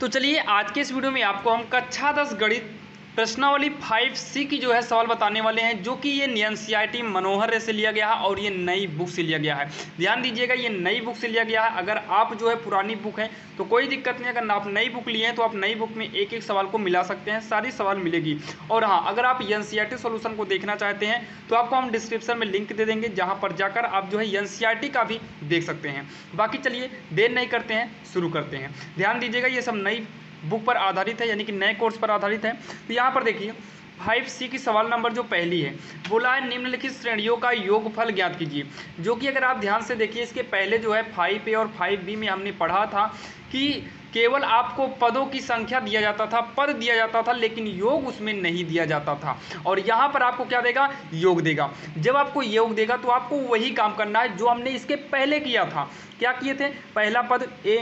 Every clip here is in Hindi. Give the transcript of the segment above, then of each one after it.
तो चलिए आज के इस वीडियो में आपको हम कक्षा 10 गणित प्रश्नावली 5C की जो है सवाल बताने वाले हैं, जो कि ये एनसीईआरटी मनोहर से लिया गया है और ये नई बुक से लिया गया है। ध्यान दीजिएगा, ये नई बुक से लिया गया है। अगर आप जो है पुरानी बुक है तो कोई दिक्कत नहीं, अगर आप नई बुक लिए हैं तो आप नई बुक में एक एक सवाल को मिला सकते हैं, सारी सवाल मिलेगी। और हाँ, अगर आप एनसीईआरटी सॉल्यूशन को देखना चाहते हैं तो आपको हम डिस्क्रिप्शन में लिंक दे देंगे, जहाँ पर जाकर आप जो है एनसीईआरटी का भी देख सकते हैं। बाकी चलिए देर नहीं करते हैं, शुरू करते हैं। ध्यान दीजिएगा, ये सब नई बुक पर आधारित है, यानी कि नए कोर्स पर आधारित है। तो यहाँ पर देखिए 5C की सवाल नंबर जो पहली है, बोला है निम्नलिखित श्रेणियों का योगफल ज्ञात कीजिए। जो कि अगर आप ध्यान से देखिए, इसके पहले जो है 5A और 5B में हमने पढ़ा था कि केवल आपको पदों की संख्या दिया जाता था, पद दिया जाता था, लेकिन योग उसमें नहीं दिया जाता था। और यहाँ पर आपको क्या देगा? योग देगा। जब आपको योग देगा तो आपको वही काम करना है जो हमने इसके पहले किया था। क्या किए थे? पहला पद ए,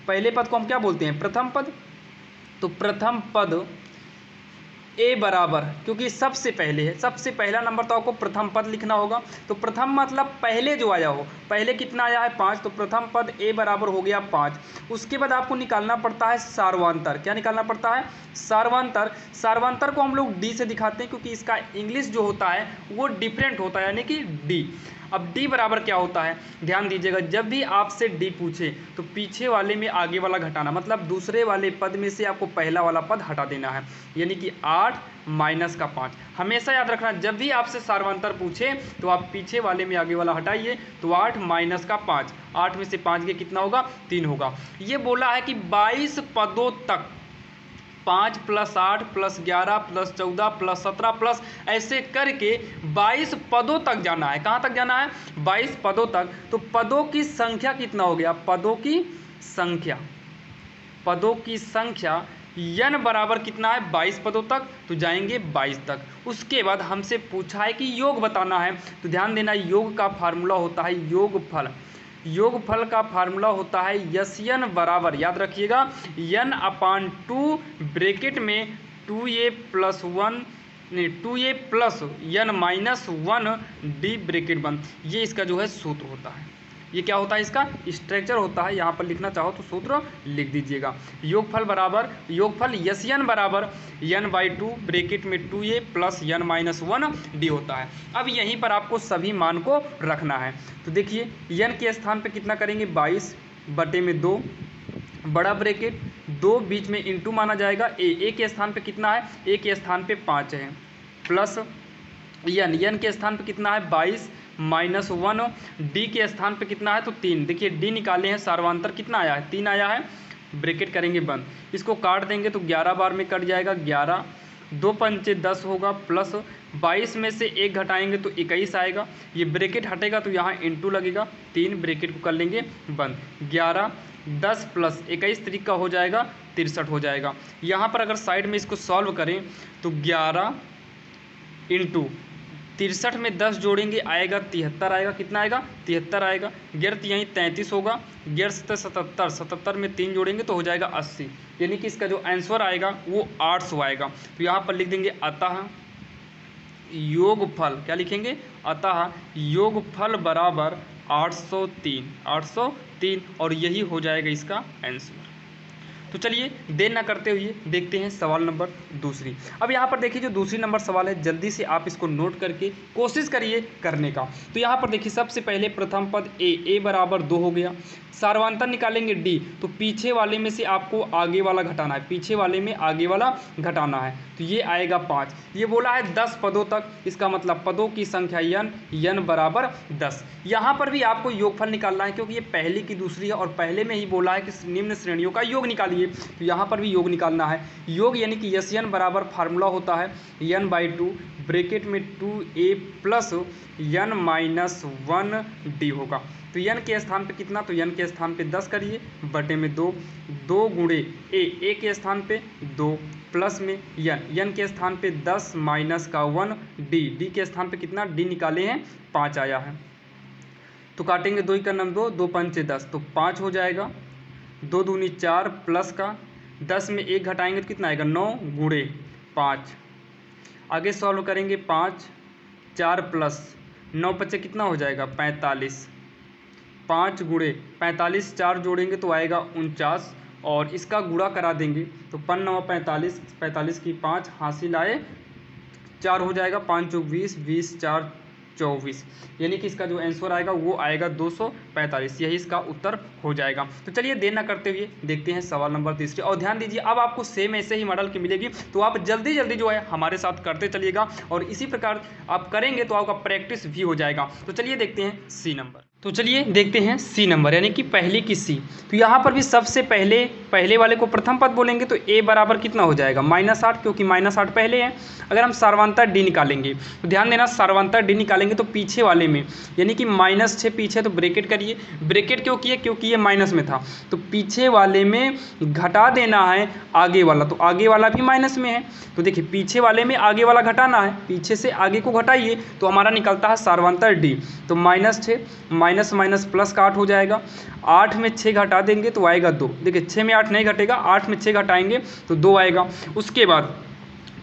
पहले पद को हम क्या बोलते हैं? प्रथम पद। तो प्रथम पद ए बराबर, क्योंकि सबसे पहले है, सबसे पहला नंबर तो आपको प्रथम पद लिखना होगा। तो प्रथम मतलब पहले जो आया हो, पहले कितना आया है? 5। तो प्रथम पद ए बराबर हो गया 5। उसके बाद आपको निकालना पड़ता है सार्वांतर। क्या निकालना पड़ता है? सार्वांतर। सार्वांतर को हम लोग डी से दिखाते हैं, क्योंकि इसका इंग्लिश जो होता है वो डिफरेंट होता है, यानी कि डी। अब डी बराबर क्या होता है? ध्यान दीजिएगा, जब भी आपसे डी पूछे तो पीछे वाले में आगे वाला घटाना, मतलब दूसरे वाले पद में से आपको पहला वाला पद हटा देना है, यानी कि 8 माइनस का 5। हमेशा याद रखना, जब भी आपसे सार्वांतर पूछे तो आप पीछे वाले में आगे वाला हटाइए, तो 8 माइनस का 5, 8 में से 5 के कितना होगा? 3 होगा। ये बोला है कि 22 पदों तक 5 + 8 + 11 + 14 + 17 प्लस ऐसे करके 22 पदों तक जाना है। कहाँ तक जाना है? 22 पदों तक। तो पदों की संख्या कितना हो गया? पदों की संख्या, पदों की संख्या n बराबर कितना है? 22 पदों तक, तो जाएंगे 22 तक। उसके बाद हमसे पूछा है कि योग बताना है। तो ध्यान देना, योग का फार्मूला होता है योगफल। योगफल का फार्मूला होता है यन बराबर, याद रखिएगा, n/2 ब्रैकेट में 2a + 1 नहीं 2a + n-1 d ब्रैकेट बंद। ये इसका जो है सूत्र होता है। ये क्या होता है? इसका स्ट्रक्चर होता है। यहाँ पर लिखना चाहो तो सूत्र लिख दीजिएगा। योगफल बराबर, योगफल यन बराबर n/2 ब्रैकेट में 2a + n-1 d होता है। अब यहीं पर आपको सभी मान को रखना है। तो देखिए, n के स्थान पे कितना करेंगे? 22/2 बड़ा ब्रैकेट 2 बीच में इंटू माना जाएगा। ए के स्थान पे कितना है? ए के स्थान पे 5 है, प्लस n के स्थान पे कितना है? 22 माइनस 1। डी के स्थान पे कितना है? तो 3। देखिए डी निकाले हैं, सार्वांतर कितना आया है? 3 आया है। ब्रैकेट करेंगे बंद, इसको काट देंगे तो 11 बार में कट जाएगा। 11 2 पंचे 10 होगा, प्लस 22 में से 1 घटाएंगे तो 21 आएगा। ये ब्रैकेट हटेगा तो यहाँ इंटू लगेगा, 3 ब्रैकेट को कर लेंगे बंद। 11 10 + 21 तरीका हो जाएगा 63 हो जाएगा। यहाँ पर अगर साइड में इसको सॉल्व करें तो 11 इंटू 63 में 10 जोड़ेंगे आएगा 73 आएगा। कितना आएगा? 73 आएगा। गिरत यहीं 33 होगा, गिरत 77, 77 में 3 जोड़ेंगे तो हो जाएगा 80, यानी कि इसका जो आंसर आएगा वो 800 आएगा। तो यहाँ पर लिख देंगे अतः योगफल, क्या लिखेंगे? अतः योगफल बराबर 803, 803, और यही हो जाएगा इसका आंसर। तो चलिए देर ना करते हुए देखते हैं सवाल नंबर दूसरी। अब यहाँ पर देखिए, जो दूसरी नंबर सवाल है, जल्दी से आप इसको नोट करके कोशिश करिए करने का। तो यहाँ पर देखिए, सबसे पहले प्रथम पद ए बराबर 2 हो गया। सार्वांतर निकालेंगे डी, तो पीछे वाले में से आपको आगे वाला घटाना है, पीछे वाले में आगे वाला घटाना है, तो ये आएगा 5। ये बोला है 10 पदों तक, इसका मतलब पदों की संख्या n बराबर 10। यहाँ पर भी आपको योगफल निकालना है, क्योंकि ये पहली की दूसरी है और पहले में ही बोला है कि निम्न श्रेणियों का योग निकालिए। तो यहाँ पर भी योग निकालना है। योग यानी कि यन बराबर फार्मूला होता है n/2 ब्रैकेट में 2a + n-1 d होगा। तो n के स्थान पे कितना? तो n के स्थान पे 10 करिए, बटे में 2, 2 गुणे ए के स्थान पे 2 प्लस में n के स्थान पे 10 माइनस का 1 डी के स्थान पे कितना? डी निकाले हैं 5 आया है। तो काटेंगे 2 का नाम 2, 2 पंचे 10, तो 5 हो जाएगा। 2 दूनी 4 प्लस का 10 में 1 घटाएंगे तो कितना आएगा? 9 गुणे 5। आगे सॉल्व करेंगे 5 4 प्लस 9 बच्चे कितना हो जाएगा? 45। 5 गुणे 45, 4 जोड़ेंगे तो आएगा 49, और इसका गुणा करा देंगे तो 5 9 45, 45 की 5 हासिल आए 4 हो जाएगा, 5 चौक 20, 20 4 24, यानी कि इसका जो आंसर आएगा वो आएगा 245। यही इसका उत्तर हो जाएगा। तो चलिए देर न करते हुए देखते हैं सवाल नंबर तीसरे। और ध्यान दीजिए, अब आपको सेम ऐसे ही मॉडल की मिलेगी, तो आप जल्दी जल्दी जो है हमारे साथ करते चलिएगा, और इसी प्रकार आप करेंगे तो आपका प्रैक्टिस भी हो जाएगा। तो चलिए देखते हैं सी नंबर। तो चलिए देखते हैं सी नंबर, यानी कि पहले की सी। तो यहाँ पर भी सबसे पहले वाले को प्रथम पद बोलेंगे, तो ए बराबर कितना हो जाएगा -8, क्योंकि -8 पहले है। अगर हम सार्वंतर डी निकालेंगे तो ध्यान देना, सार्वंतर डी निकालेंगे तो पीछे वाले में, यानी कि -6 पीछे, तो ब्रैकेट करिए। ब्रैकेट क्यों किए? क्योंकि ये माइनस में था, तो पीछे वाले में घटा देना है आगे वाला, तो आगे वाला भी माइनस में है। तो देखिए पीछे वाले में आगे वाला घटाना है, पीछे से आगे को घटाइए तो हमारा निकलता है सार्वंतर डी। तो -6 माइनस माइनस प्लस का 8 हो जाएगा। 8 में 6 घटा देंगे तो आएगा 2। देखिए 6 में 8 नहीं घटेगा, 8 में 6 घटाएंगे तो 2 आएगा। उसके बाद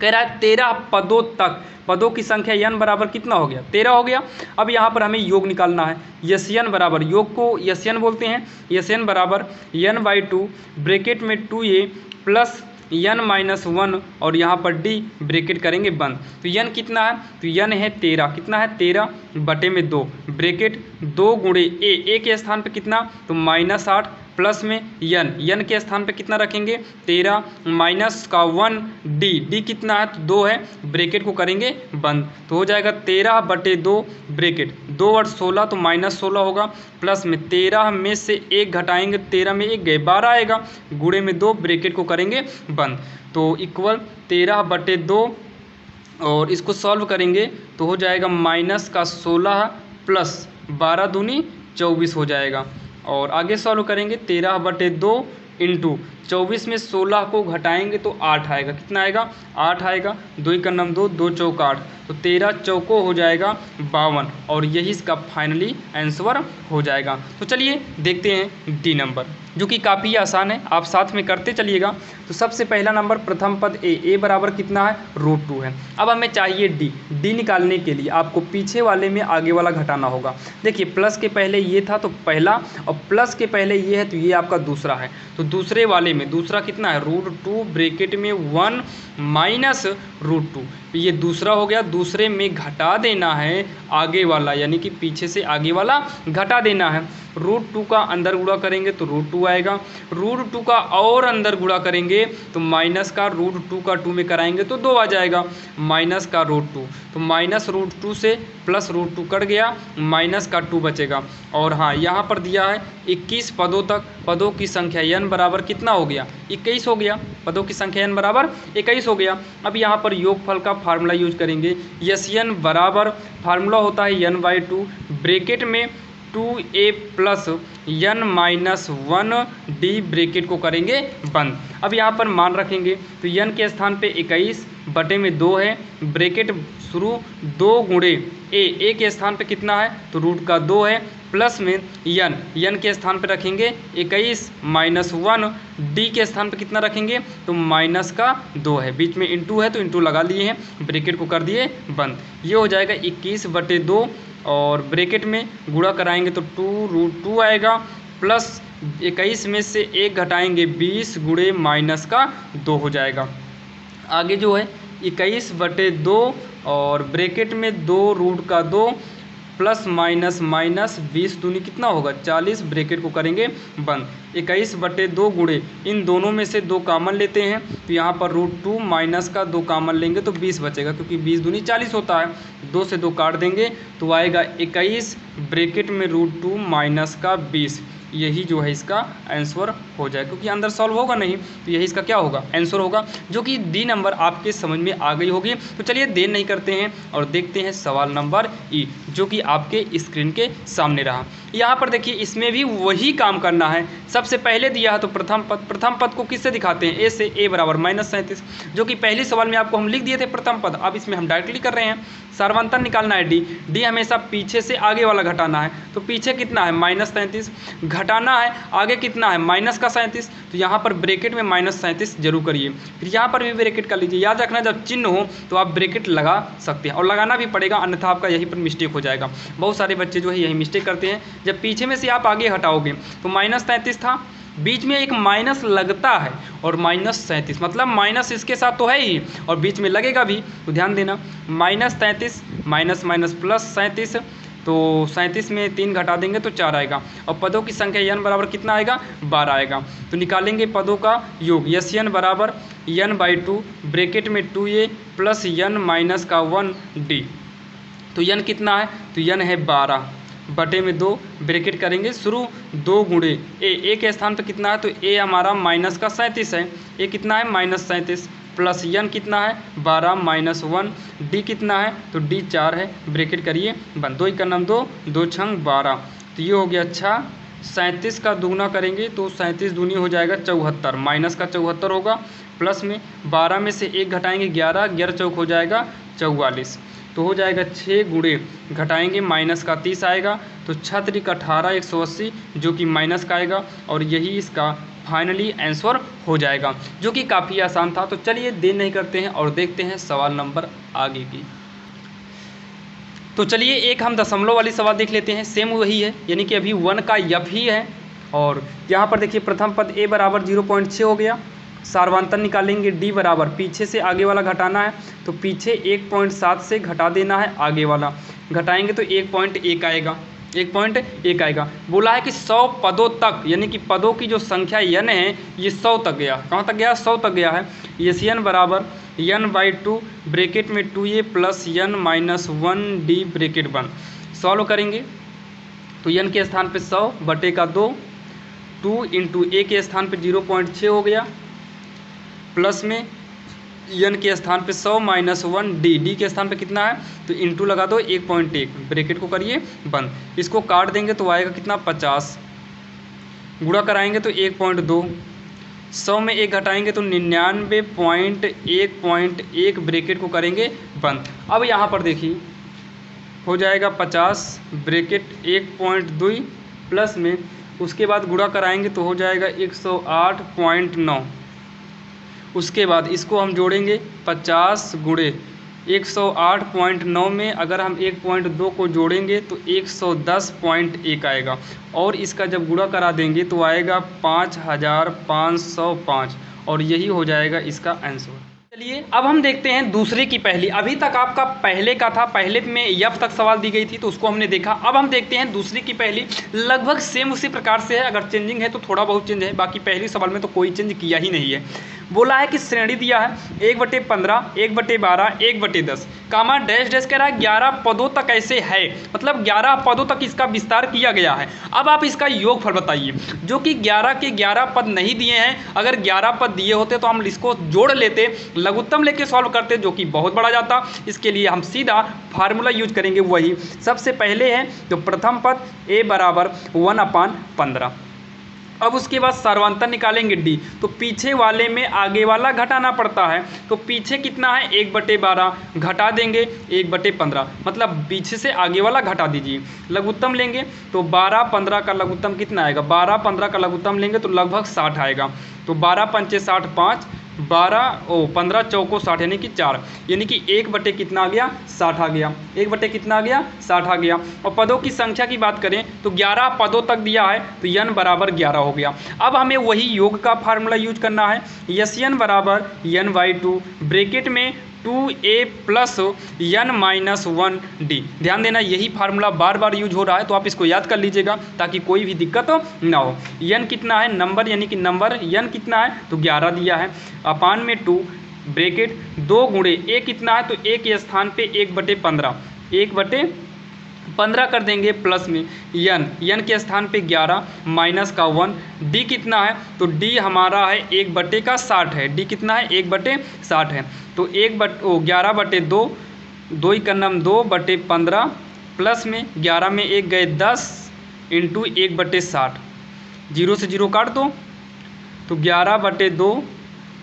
कह रहा है 13 पदों तक, पदों की संख्या n बराबर कितना हो गया? 13 हो गया। अब यहाँ पर हमें योग निकालना है। यन बराबर, योग को यन बोलते हैं, यन बराबर n/2 ब्रैकेट में 2a प्लस n-1 और यहाँ पर d ब्रैकेट करेंगे बंद। तो n कितना है? तो n है 13, कितना है? 13/2 ब्रैकेट 2 गुणे a के स्थान पे कितना? तो -8 प्लस में n के स्थान पे कितना रखेंगे? 13 माइनस का 1 d कितना है? तो 2 है, ब्रैकेट को करेंगे बंद। तो हो जाएगा 13/2 ब्रैकेट 2 और 16 तो -16 होगा, प्लस में 13 में से 1 घटाएंगे, 13 में 1 गए 12 आएगा, गुणे में 2 ब्रैकेट को करेंगे बंद। तो इक्वल 13/2 और इसको सॉल्व करेंगे तो हो जाएगा -16 प्लस 12 दूनी 24 हो जाएगा। और आगे सॉल्व करेंगे 13/2 इंटू 24 में 16 को घटाएंगे तो 8 आएगा। कितना आएगा? 8 आएगा। 2 का नम 2, 2 चौक 8, तो 13 चौको हो जाएगा 52, और यही इसका फाइनली आंसर हो जाएगा। तो चलिए देखते हैं डी नंबर, जो कि काफ़ी आसान है, आप साथ में करते चलिएगा। तो सबसे पहला नंबर प्रथम पद ए बराबर कितना है? √2 है। अब हमें चाहिए डी निकालने के लिए आपको पीछे वाले में आगे वाला घटाना होगा। देखिए प्लस के पहले ये था तो पहला, और प्लस के पहले ये है तो ये आपका दूसरा है। तो दूसरे वाले में दूसरा कितना है? √2 ब्रैकेट में 1 माइनस √2, ये दूसरा हो गया। दूसरे में घटा देना है आगे वाला, यानी कि पीछे से आगे वाला घटा देना है। √2 का अंदर गुणा करेंगे तो √2 आएगा, √2 का और अंदर गुणा करेंगे तो माइनस का √2 का 2 में कराएंगे तो 2 आ जाएगा, माइनस का √2, तो माइनस √2 से प्लस √2 कट गया, माइनस का 2 बचेगा। और हाँ, यहाँ पर दिया है 21 पदों तक, पदों की संख्या n बराबर कितना हो गया? 21 हो गया। पदों की संख्या n बराबर 21 हो गया। अब यहाँ पर योगफल का फार्मूला यूज करेंगे। n बराबर फार्मूला होता है n/2 ब्रैकेट में 2a plus n-1 d bracket को करेंगे बंद। अब यहाँ पर मान रखेंगे तो n के स्थान पे 21/2 है, ब्रैकेट शुरू 2 गुणे a के स्थान पे कितना है? तो √2 है, प्लस में n के स्थान पे रखेंगे 21 माइनस 1, d के स्थान पे कितना रखेंगे? तो -2 है, बीच में इंटू है तो इंटू लगा लिए हैं, ब्रैकेट को कर दिए बंद। ये हो जाएगा 21/2 और ब्रैकेट में गुणा कराएंगे तो 2√2 आएगा, प्लस 21 में से 1 घटाएंगे 20 गुणे -2 हो जाएगा। आगे जो है 21/2 और ब्रैकेट में 2√2 प्लस माइनस माइनस 20 दूनी कितना होगा? 40, ब्रैकेट को करेंगे बंद। 21/2 गुणे इन दोनों में से 2 कॉमन लेते हैं तो यहाँ पर √2 माइनस का 2 कॉमन लेंगे तो 20 बचेगा, क्योंकि 20 दूनी 40 होता है। 2 से 2 काट देंगे तो आएगा 21 ब्रैकेट में √2 माइनस का 20। यही जो है इसका आंसर हो जाए, क्योंकि अंदर सॉल्व होगा नहीं तो यही इसका क्या होगा? आंसर होगा, जो कि डी नंबर आपके समझ में आ गई होगी। तो चलिए देर नहीं करते हैं और देखते हैं सवाल नंबर ई, जो कि आपके स्क्रीन के सामने रहा। यहाँ पर देखिए इसमें भी वही काम करना है। सबसे पहले दिया है तो प्रथम पद को किससे दिखाते हैं? ए से। ए बराबर -37, जो कि पहले सवाल में आपको हम लिख दिए थे प्रथम पद। अब इसमें हम डायरेक्टली कर रहे हैं, सार्वंतर निकालना है डी हमेशा पीछे से आगे वाला घटाना है। तो पीछे कितना है? -33, घटाना है, आगे कितना है माइनस का 37, तो यहाँ पर ब्रैकेट में -37 जरूर करिए। फिर यहाँ पर भी ब्रैकेट कर लीजिए। याद रखना जब चिन्ह हो तो आप ब्रैकेट लगा सकते हैं और लगाना भी पड़ेगा, अन्यथा आपका यहीं पर मिस्टेक हो जाएगा। बहुत सारे बच्चे जो है यही मिस्टेक करते हैं। जब पीछे में से आप आगे हटाओगे तो -33 था, बीच में एक माइनस लगता है और -37 मतलब माइनस इसके साथ तो है ही और बीच में लगेगा भी, तो ध्यान देना। -33 माइनस माइनस प्लस 37, तो 37 में 3 घटा देंगे तो 4 आएगा और पदों की संख्या n बराबर कितना आएगा 12 आएगा। तो निकालेंगे पदों का योग, यस n बराबर n/2 ब्रैकेट में 2a प्लस n माइनस का 1d। तो n कितना है, तो n है 12 बटे में 2 ब्रैकेट करेंगे शुरू 2 गुणे ए के स्थान पर कितना है, तो ए हमारा माइनस का 37 है, ए कितना है -37 प्लस n कितना है 12 माइनस 1, डी कितना है, तो डी 4 है, ब्रैकेट करिए बंद। 2 का नाम 2, 2 छंग 12, तो ये हो गया। अच्छा 37 का दुगना करेंगे तो 37 दूनी हो जाएगा 74, माइनस का 74 होगा, प्लस में 12 में से 1 घटाएंगे 11, 11 चौक हो जाएगा 44, तो हो जाएगा 6 गुणे घटाएंगे माइनस का 30 आएगा, तो 6 त्रिक 18 180 जो कि माइनस का आएगा और यही इसका फाइनली आंसर हो जाएगा, जो कि काफ़ी आसान था। तो चलिए देर नहीं करते हैं और देखते हैं सवाल नंबर आगे की। तो चलिए एक हम दशमलव वाली सवाल देख लेते हैं, सेम वही है, यानी कि अभी 1 का यफ ही है। और यहाँ पर देखिए प्रथम पद a बराबर 0.6 हो गया, सार्वंतन निकालेंगे d बराबर, पीछे से आगे वाला घटाना है तो पीछे 1.7 से घटा देना है, आगे वाला घटाएंगे तो 1.1 आएगा, 1.1 आएगा। बोला है कि 100 पदों तक, यानी कि पदों की जो संख्या n है ये 100 तक गया, कहाँ तक गया 100 तक गया है। यस n बराबर n/2 ब्रैकेट में 2a plus n minus 1d bracket बंद। सॉल्व करेंगे तो n के स्थान पे 100 बटे का 2, 2 इंटू a के स्थान पे 0.6 हो गया, प्लस में n के स्थान पे 100 माइनस 1d, d के स्थान पे कितना है तो इंटू लगा दो 1.1, ब्रैकेट को करिए बंद। इसको काट देंगे तो आएगा कितना 50, गुणा कराएंगे तो 1.2, 100 में 1 घटाएंगे तो 99.1.1 ब्रैकेट को करेंगे बंद। अब यहाँ पर देखिए हो जाएगा 50 ब्रैकेट 1.2 प्लस में उसके बाद गुणा कराएंगे तो हो जाएगा 108.9, उसके बाद इसको हम जोड़ेंगे 50 गुणे 108.9 में अगर हम 1.2 को जोड़ेंगे तो 110.1 आएगा और इसका जब गुणा करा देंगे तो आएगा 5505 और यही हो जाएगा इसका आंसर। चलिए अब हम देखते हैं दूसरे की पहली। अभी तक आपका पहले का था, पहले में यफ तक सवाल दी गई थी तो उसको हमने देखा। अब हम देखते हैं दूसरी की पहली, लगभग सेम उसी प्रकार से है, अगर चेंजिंग है तो थोड़ा बहुत चेंज है, बाकी पहली सवाल में तो कोई चेंज किया ही नहीं है। बोला है कि श्रेणी दिया है 1/15, 1/12, 1/10, कामा डैश डैश कह रहा है 11 पदों तक ऐसे है, मतलब 11 पदों तक इसका विस्तार किया गया है। अब आप इसका योगफल बताइए, जो कि 11 के 11 पद नहीं दिए हैं, अगर 11 पद दिए होते तो हम इसको जोड़ लेते, लघुत्तम लेके सॉल्व करते, जो कि बहुत बड़ा जाता। इसके लिए हम सीधा फार्मूला यूज करेंगे, वही सबसे पहले है तो प्रथम पद a बराबर 1/15। अब उसके बाद सार्वंतन निकालेंगे d, तो पीछे वाले में आगे वाला घटाना पड़ता है, तो पीछे कितना है 1/12 घटा देंगे 1/15, मतलब पीछे से आगे वाला घटा दीजिए। लघुत्तम लेंगे तो 12/15 का लघुत्तम कितना आएगा, 12/15 का लघुत्तम लेंगे तो लगभग 60 आएगा, तो 12 पंचे 60 5, 15 चौको 60 यानी कि 4, यानी कि 1 कितना आ गया 60 आ गया, 1 कितना आ गया 60 आ गया। और पदों की संख्या की बात करें तो 11 पदों तक दिया है तो n बराबर 11 हो गया। अब हमें वही योग का फार्मूला यूज करना है, यस n बराबर n/2 ब्रैकेट में 2a plus n minus 1d। ध्यान देना यही फार्मूला बार बार यूज हो रहा है, तो आप इसको याद कर लीजिएगा ताकि कोई भी दिक्कत ना हो। n कितना है नंबर, यानी कि नंबर n कितना है तो 11 दिया है, अपान में 2 ब्रैकेट 2 गुणे a कितना है तो a के स्थान पे 1/15, 1/15 कर देंगे, प्लस में n के स्थान पे 11 माइनस का 1, d कितना है तो d हमारा है 1/60 है, d कितना है 1/60 है, तो 11/2, 2 का नाम 2/15 प्लस में 11 में 1 गए 10 इंटू 1/60, 0 से 0 काट दो तो 11/2,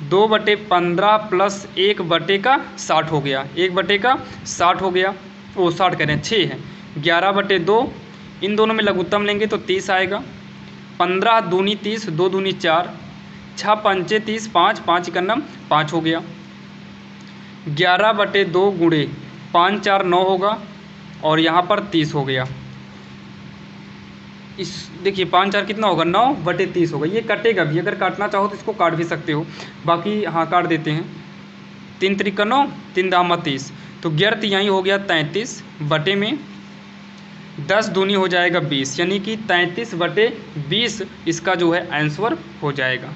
2/15 प्लस 1/60 हो गया, 1/60 हो गया, वो 60 करें 6 है, 11/2 इन दोनों में लघुत्तम लेंगे तो 30 आएगा, 15 दूनी 30, 2 दूनी 4, 6 पंचे 30, 5 5 इकन्नम 5 हो गया। 11/2 गुणे 5 4 9 होगा और यहाँ पर 30 हो गया। इस देखिए 5 4 कितना होगा 9/30 होगा। ये कटेगा भी, अगर काटना चाहो तो इसको काट भी सकते हो, बाकी हाँ काट देते हैं। 3 त्रिक 9, 3 दामा 30, तो 11 तिहाई हो गया 33 बटे में 10 दूनी हो जाएगा 20, यानी कि 33/20 इसका जो है आंसर हो जाएगा।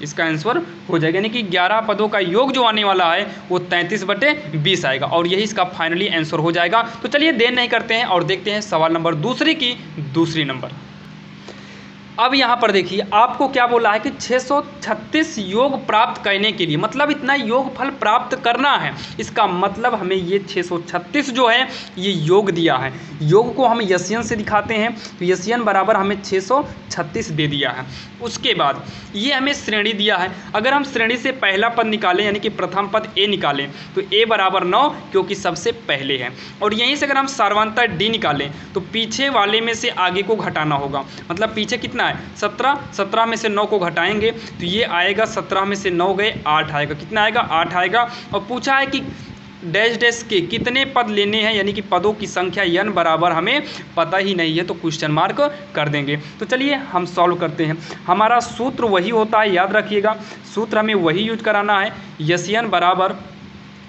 इसका आंसर हो जाएगा, यानी कि 11 पदों का योग जो आने वाला है वो 33/20 आएगा और यही इसका फाइनली आंसर हो जाएगा। तो चलिए देर नहीं करते हैं और देखते हैं सवाल नंबर दूसरे की दूसरी नंबर। अब यहाँ पर देखिए आपको क्या बोला है कि 636 योग प्राप्त करने के लिए, मतलब इतना योग फल प्राप्त करना है, इसका मतलब हमें ये 636 जो है ये योग दिया है। योग को हम यसियन से दिखाते हैं, तो यसियन बराबर हमें 636 दे दिया है। उसके बाद ये हमें श्रेणी दिया है, अगर हम श्रेणी से पहला पद निकालें यानी कि प्रथम पद ए निकालें तो ए बराबर 9 क्योंकि सबसे पहले है, और यहीं से अगर हम सार्वंतर डी निकालें तो पीछे वाले में से आगे को घटाना होगा, मतलब पीछे कितना 17, 17 में से 9 को घटाएंगे तो ये आएगा 17 में से 9 गए 8 आएगा, कितना आएगा 8 आएगा। और पूछा है कि डैश डैश के कितने पद लेने हैं, यानी कि पदों की संख्या n बराबर हमें पता ही नहीं है तो क्वेश्चन मार्क कर देंगे। तो चलिए हम सॉल्व करते हैं। हमारा सूत्र वही होता है, याद रखिएगा सूत्र हमें वही यूज कराना है। यसियन बराबर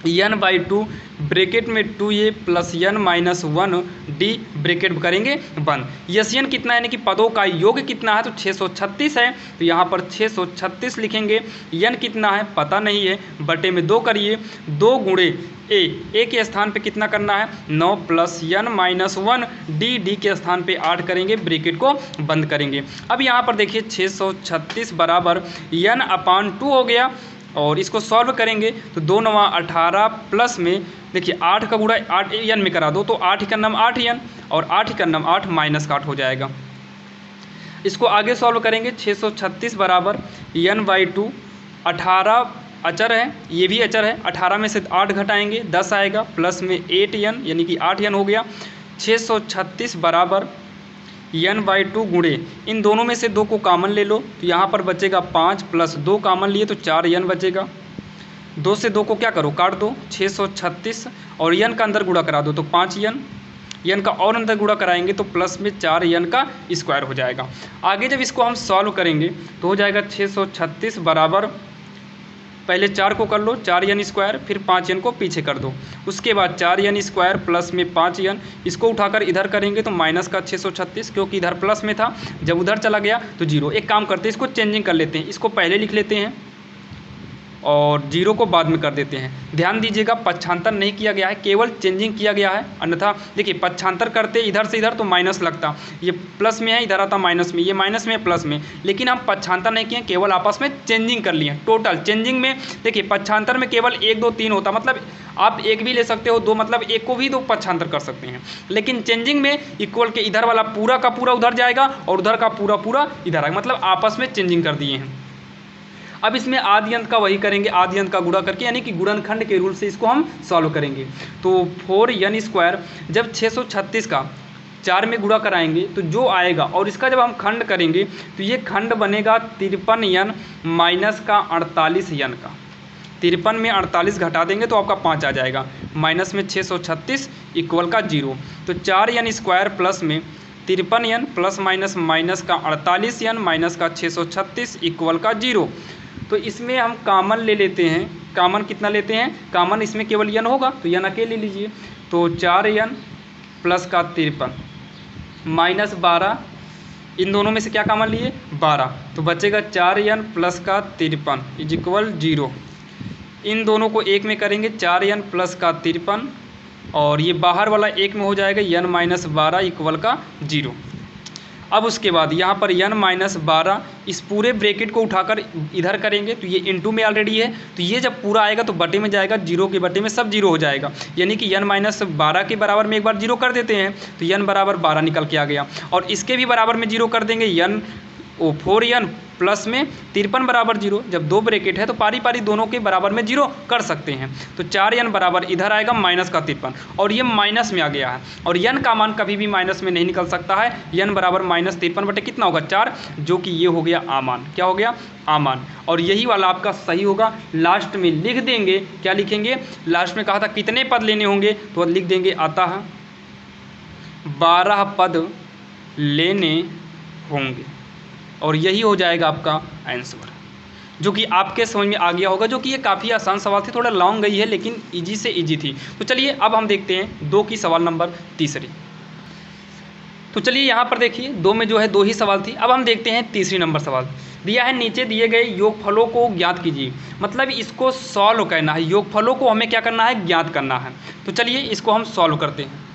n/2 ब्रैकेट में 2a plus n-1 d bracket करेंगे बंद। यसियन कितना है, यानी कि पदों का योग कितना है, तो 636 है, तो यहाँ पर 636 लिखेंगे। n कितना है पता नहीं है, बटे में 2 करिए, 2 गुणे ए के स्थान पे कितना करना है 9 प्लस n-1 डी के स्थान पे 8 करेंगे, ब्रैकेट को बंद करेंगे। अब यहाँ पर देखिए 636 बराबर n/2 हो गया और इसको सॉल्व करेंगे तो 2 9 18 प्लस में देखिए 8 का गुणा 8 n में करा दो तो 8 का नाम 8 n और 8 का नाम 8 माइनस का 8 हो जाएगा। इसको आगे सॉल्व करेंगे 636 बराबर n/2, 18 अचर है, ये भी अचर है, 18 में से 8 घटाएंगे 10 आएगा, प्लस में 8n यानी कि 8n हो गया। 636 बराबर n/2 गुणे इन दोनों में से 2 को कॉमन ले लो तो यहाँ पर बचेगा 5 प्लस 2 कॉमन लिए तो 4n बचेगा। 2 से 2 को क्या करो काट दो, 636 और n का अंदर गुणा करा दो तो 5n, n का और अंदर गुणा कराएंगे तो प्लस में 4n का स्क्वायर हो जाएगा। आगे जब इसको हम सॉल्व करेंगे तो हो जाएगा 636 बराबर, पहले 4 को कर लो 4n स्क्वायर, फिर 5n को पीछे कर दो, उसके बाद 4n स्क्वायर प्लस में 5n, इसको उठाकर इधर करेंगे तो माइनस का 636 क्योंकि इधर प्लस में था, जब उधर चला गया तो 0। एक काम करते हैं इसको चेंजिंग कर लेते हैं, इसको पहले लिख लेते हैं और 0 को बाद में कर देते हैं। ध्यान दीजिएगा पक्षांतर नहीं किया गया है, केवल चेंजिंग किया गया है, अन्यथा देखिए पक्षांतर करते इधर से इधर तो माइनस लगता, ये प्लस में है इधर आता माइनस में, ये माइनस में प्लस में, लेकिन हम पक्षांतर नहीं किए, केवल आपस में चेंजिंग कर लिए। टोटल चेंजिंग में देखिए पक्षांतर में केवल 1 2 3 होता, मतलब आप एक भी ले सकते हो, 2 मतलब एक को भी 2 पक्षांतर कर सकते हैं, लेकिन चेंजिंग में इक्वल के इधर वाला पूरा का पूरा उधर जाएगा और उधर का पूरा पूरा इधर आएगा, मतलब आपस में चेंजिंग कर दिए हैं। अब इसमें आदि अंत का वही करेंगे, आदि अंत का गुणा करके, यानी कि गुणनखंड के रूल से इसको हम सॉल्व करेंगे। तो 4n स्क्वायर जब 636 का 4 में गुणा कराएंगे तो जो आएगा, और इसका जब हम खंड करेंगे तो ये खंड बनेगा 53n माइनस का 48n का, 53 में 48 घटा देंगे तो आपका 5 आ जाएगा, माइनस में 636 इक्वल का 0, तो 4n स्क्वायर प्लस में 53n प्लस माइनस का 48n माइनस का 636 इक्वल का 0। तो इसमें हम कॉमन ले लेते हैं, कॉमन कितना लेते हैं, कॉमन इसमें केवल n होगा तो n अकेले ले लीजिए, तो 4n प्लस का 53 माइनस 12, इन दोनों में से क्या कॉमन लिए 12, तो बचेगा 4n प्लस का 53 इज इक्वल 0। इन दोनों को एक में करेंगे 4n प्लस का 53 और ये बाहर वाला एक में हो जाएगा n-12 इक्वल का 0। अब उसके बाद यहाँ पर n-12 इस पूरे ब्रैकेट को उठाकर इधर करेंगे तो ये इनटू में ऑलरेडी है, तो ये जब पूरा आएगा तो बटे में जाएगा, 0 के बटे में सब 0 हो जाएगा, यानी कि n-12 के बराबर में एक बार 0 कर देते हैं तो n बराबर 12 निकल के आ गया, और इसके भी बराबर में 0 कर देंगे 4n प्लस में 53 बराबर 0, जब 2 ब्रैकेट है तो पारी पारी दोनों के बराबर में 0 कर सकते हैं। तो 4n बराबर इधर आएगा माइनस का 53 और ये माइनस में आ गया है और n का मान कभी भी माइनस में नहीं निकल सकता है। n बराबर माइनस 53 बटे कितना होगा 4, जो कि ये हो गया आमान। क्या हो गया आमान, और यही वाला आपका सही होगा। लास्ट में लिख देंगे, क्या लिखेंगे, लास्ट में कहा था कितने पद लेने होंगे तो लिख देंगे आता है 12 पद लेने होंगे, और यही हो जाएगा आपका आंसर, जो कि आपके समझ में आ गया होगा। जो कि ये काफ़ी आसान सवाल थी, थोड़ा लॉन्ग गई है लेकिन इजी से इजी थी। तो चलिए अब हम देखते हैं 2 की सवाल नंबर तीसरी। तो चलिए यहाँ पर देखिए 2 में जो है 2 ही सवाल थी। अब हम देखते हैं तीसरी नंबर सवाल। दिया है नीचे दिए गए योगफलों को ज्ञात कीजिए, मतलब इसको सॉल्व करना है। योगफलों को हमें क्या करना है, ज्ञात करना है। तो चलिए इसको हम सॉल्व करते हैं।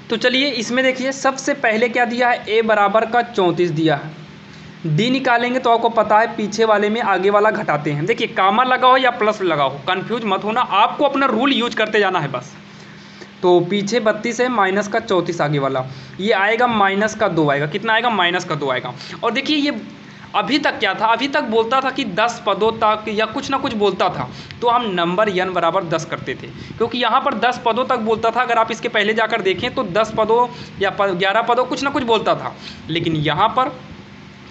तो चलिए इसमें देखिए सबसे पहले क्या दिया है, a बराबर का 34 दिया है। d निकालेंगे तो आपको पता है पीछे वाले में आगे वाला घटाते हैं। देखिए कामा लगा हो या प्लस लगा हो, कंफ्यूज मत होना, आपको अपना रूल यूज करते जाना है बस। तो पीछे 32 है, माइनस का 34 आगे वाला, ये आएगा माइनस का 2 आएगा। कितना आएगा, माइनस का 2 आएगा। और देखिए ये अभी तक क्या था, अभी तक बोलता था कि 10 पदों तक या कुछ ना कुछ बोलता था, तो हम नंबर n बराबर 10 करते थे, क्योंकि यहाँ पर 10 पदों तक बोलता था। अगर आप इसके पहले जाकर देखें तो 10 पदों या 11 पदों कुछ ना कुछ बोलता था, लेकिन यहाँ पर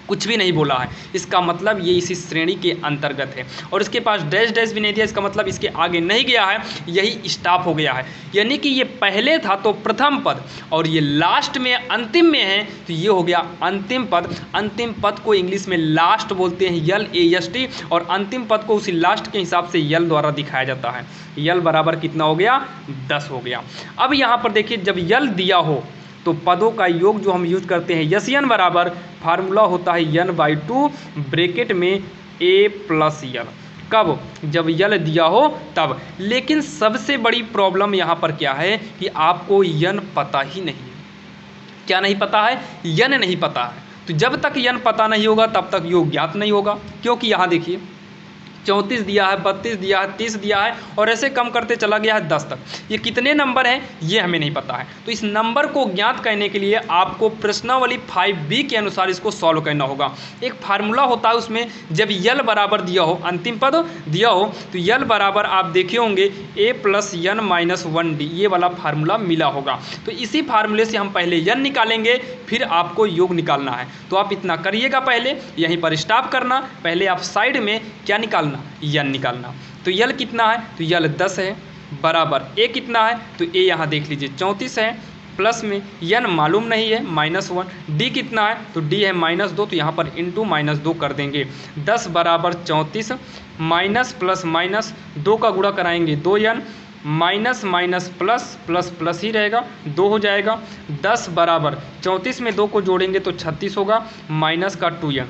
कुछ भी नहीं बोला है। इसका मतलब ये इसी श्रेणी के अंतर्गत है। और इसके पास डैश डैश भी नहीं दिया, इसका मतलब इसके आगे नहीं गया है, यही स्टॉप हो गया है। यानी कि ये पहले था तो प्रथम पद और ये लास्ट में अंतिम में है तो ये हो गया अंतिम पद। अंतिम पद को इंग्लिश में लास्ट बोलते हैं, LAST, और अंतिम पद को उसी लास्ट के हिसाब से यल द्वारा दिखाया जाता है। यल बराबर कितना हो गया, 10 हो गया। अब यहाँ पर देखिए जब यल दिया हो तो पदों का योग जो हम यूज करते हैं यस n बराबर, फार्मूला होता है n/2 ब्रैकेट में a प्लस यल। कब, जब यल दिया हो तब। लेकिन सबसे बड़ी प्रॉब्लम यहाँ पर क्या है कि आपको n पता ही नहीं है। क्या नहीं पता है, n नहीं पता है। तो जब तक n पता नहीं होगा तब तक योग ज्ञात नहीं होगा। क्योंकि यहाँ देखिए 34 दिया है, 32 दिया है, 30 दिया है, और ऐसे कम करते चला गया है 10 तक। ये कितने नंबर हैं ये हमें नहीं पता है। तो इस नंबर को ज्ञात करने के लिए आपको प्रश्नावली 5B के अनुसार इसको सॉल्व करना होगा। एक फार्मूला होता है उसमें, जब यल बराबर दिया हो, अंतिम पद दिया हो, तो यल बराबर आप देखे होंगे a plus n minus 1d, ये वाला फार्मूला मिला होगा। तो इसी फार्मूले से हम पहले n निकालेंगे, फिर आपको योग निकालना है। तो आप इतना करिएगा, पहले यहीं पर स्टॉप करना, पहले आप साइड में क्या निकालना, n निकालना। तो यल कितना है, तो यल 10 है, बराबर a कितना है, तो a यहाँ देख लीजिए 34 है, प्लस में n मालूम नहीं है -1, d कितना है, तो d है -2, तो यहाँ पर इंटू -2 कर देंगे। 10 बराबर 34, माइनस प्लस माइनस 2 का गुणा कराएंगे 2n, minus minus plus plus plus ही रहेगा, 2 हो जाएगा। 10 बराबर 34 में 2 को जोड़ेंगे तो 36 होगा, माइनस का 2n।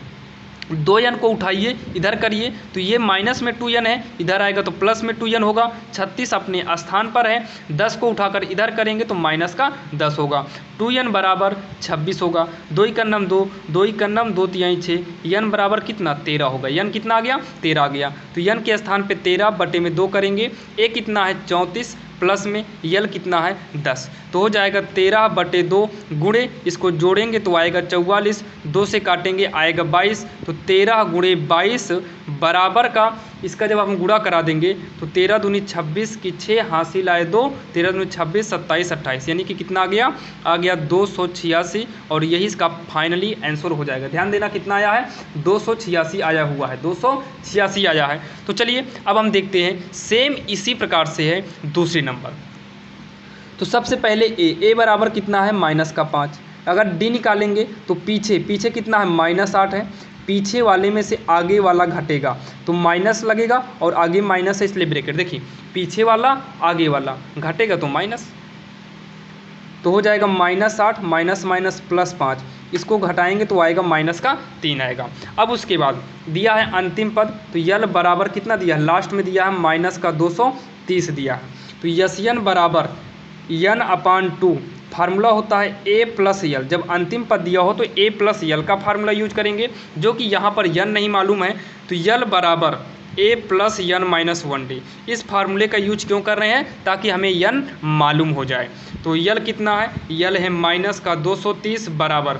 2n को उठाइए इधर करिए तो ये माइनस में 2n है, इधर आएगा तो प्लस में 2n होगा। 36 अपने स्थान पर है, 10 को उठाकर इधर करेंगे तो माइनस का 10 होगा। 2n बराबर 26 होगा। 2 का नम 2, 2 का नम 2 तिहाई 6, n बराबर कितना 13 होगा। n कितना आ गया, 13 आ गया। तो n के स्थान पे 13 बटे में 2 करेंगे, a कितना है 34, प्लस में यल कितना है 10, तो हो जाएगा 13 बटे 2 गुणे, इसको जोड़ेंगे तो आएगा 44, 2 से काटेंगे आएगा 22, तो 13 गुणे 22 बराबर का, इसका जब हम गुणा करा देंगे तो 13 दूनी 26 की 6 हासिल आए 2, 13 दूनी 26, 27, 28, यानी कि कितना आ गया 286, और यही इसका फाइनली आंसर हो जाएगा। ध्यान देना कितना आया है, 286 आया हुआ है, 286 आया है। तो चलिए अब हम देखते हैं सेम इसी प्रकार से है दूसरी नंबर। तो सबसे पहले a बराबर कितना है -5। अगर d निकालेंगे तो पीछे कितना है -8 है, पीछे वाले में से आगे वाला घटेगा तो माइनस लगेगा, और आगे माइनस है इसलिए ब्रैकेट। देखिए पीछे वाला आगे वाला घटेगा तो माइनस, तो हो जाएगा -8 माइनस माइनस +5, इसको घटाएंगे तो आएगा माइनस का 3 आएगा। अब उसके बाद दिया है अंतिम पद, तो यल बराबर कितना दिया है, लास्ट में दिया है माइनस का 230 दिया है। तो यस n बराबर n/2, फार्मूला होता है a प्लस यल। जब अंतिम पद दिया हो तो a प्लस यल का फार्मूला यूज करेंगे, जो कि यहाँ पर n नहीं मालूम है, तो यल बराबर a plus n minus 1d। इस फार्मूले का यूज क्यों कर रहे हैं, ताकि हमें n मालूम हो जाए। तो यल कितना है, यल है माइनस का 230 बराबर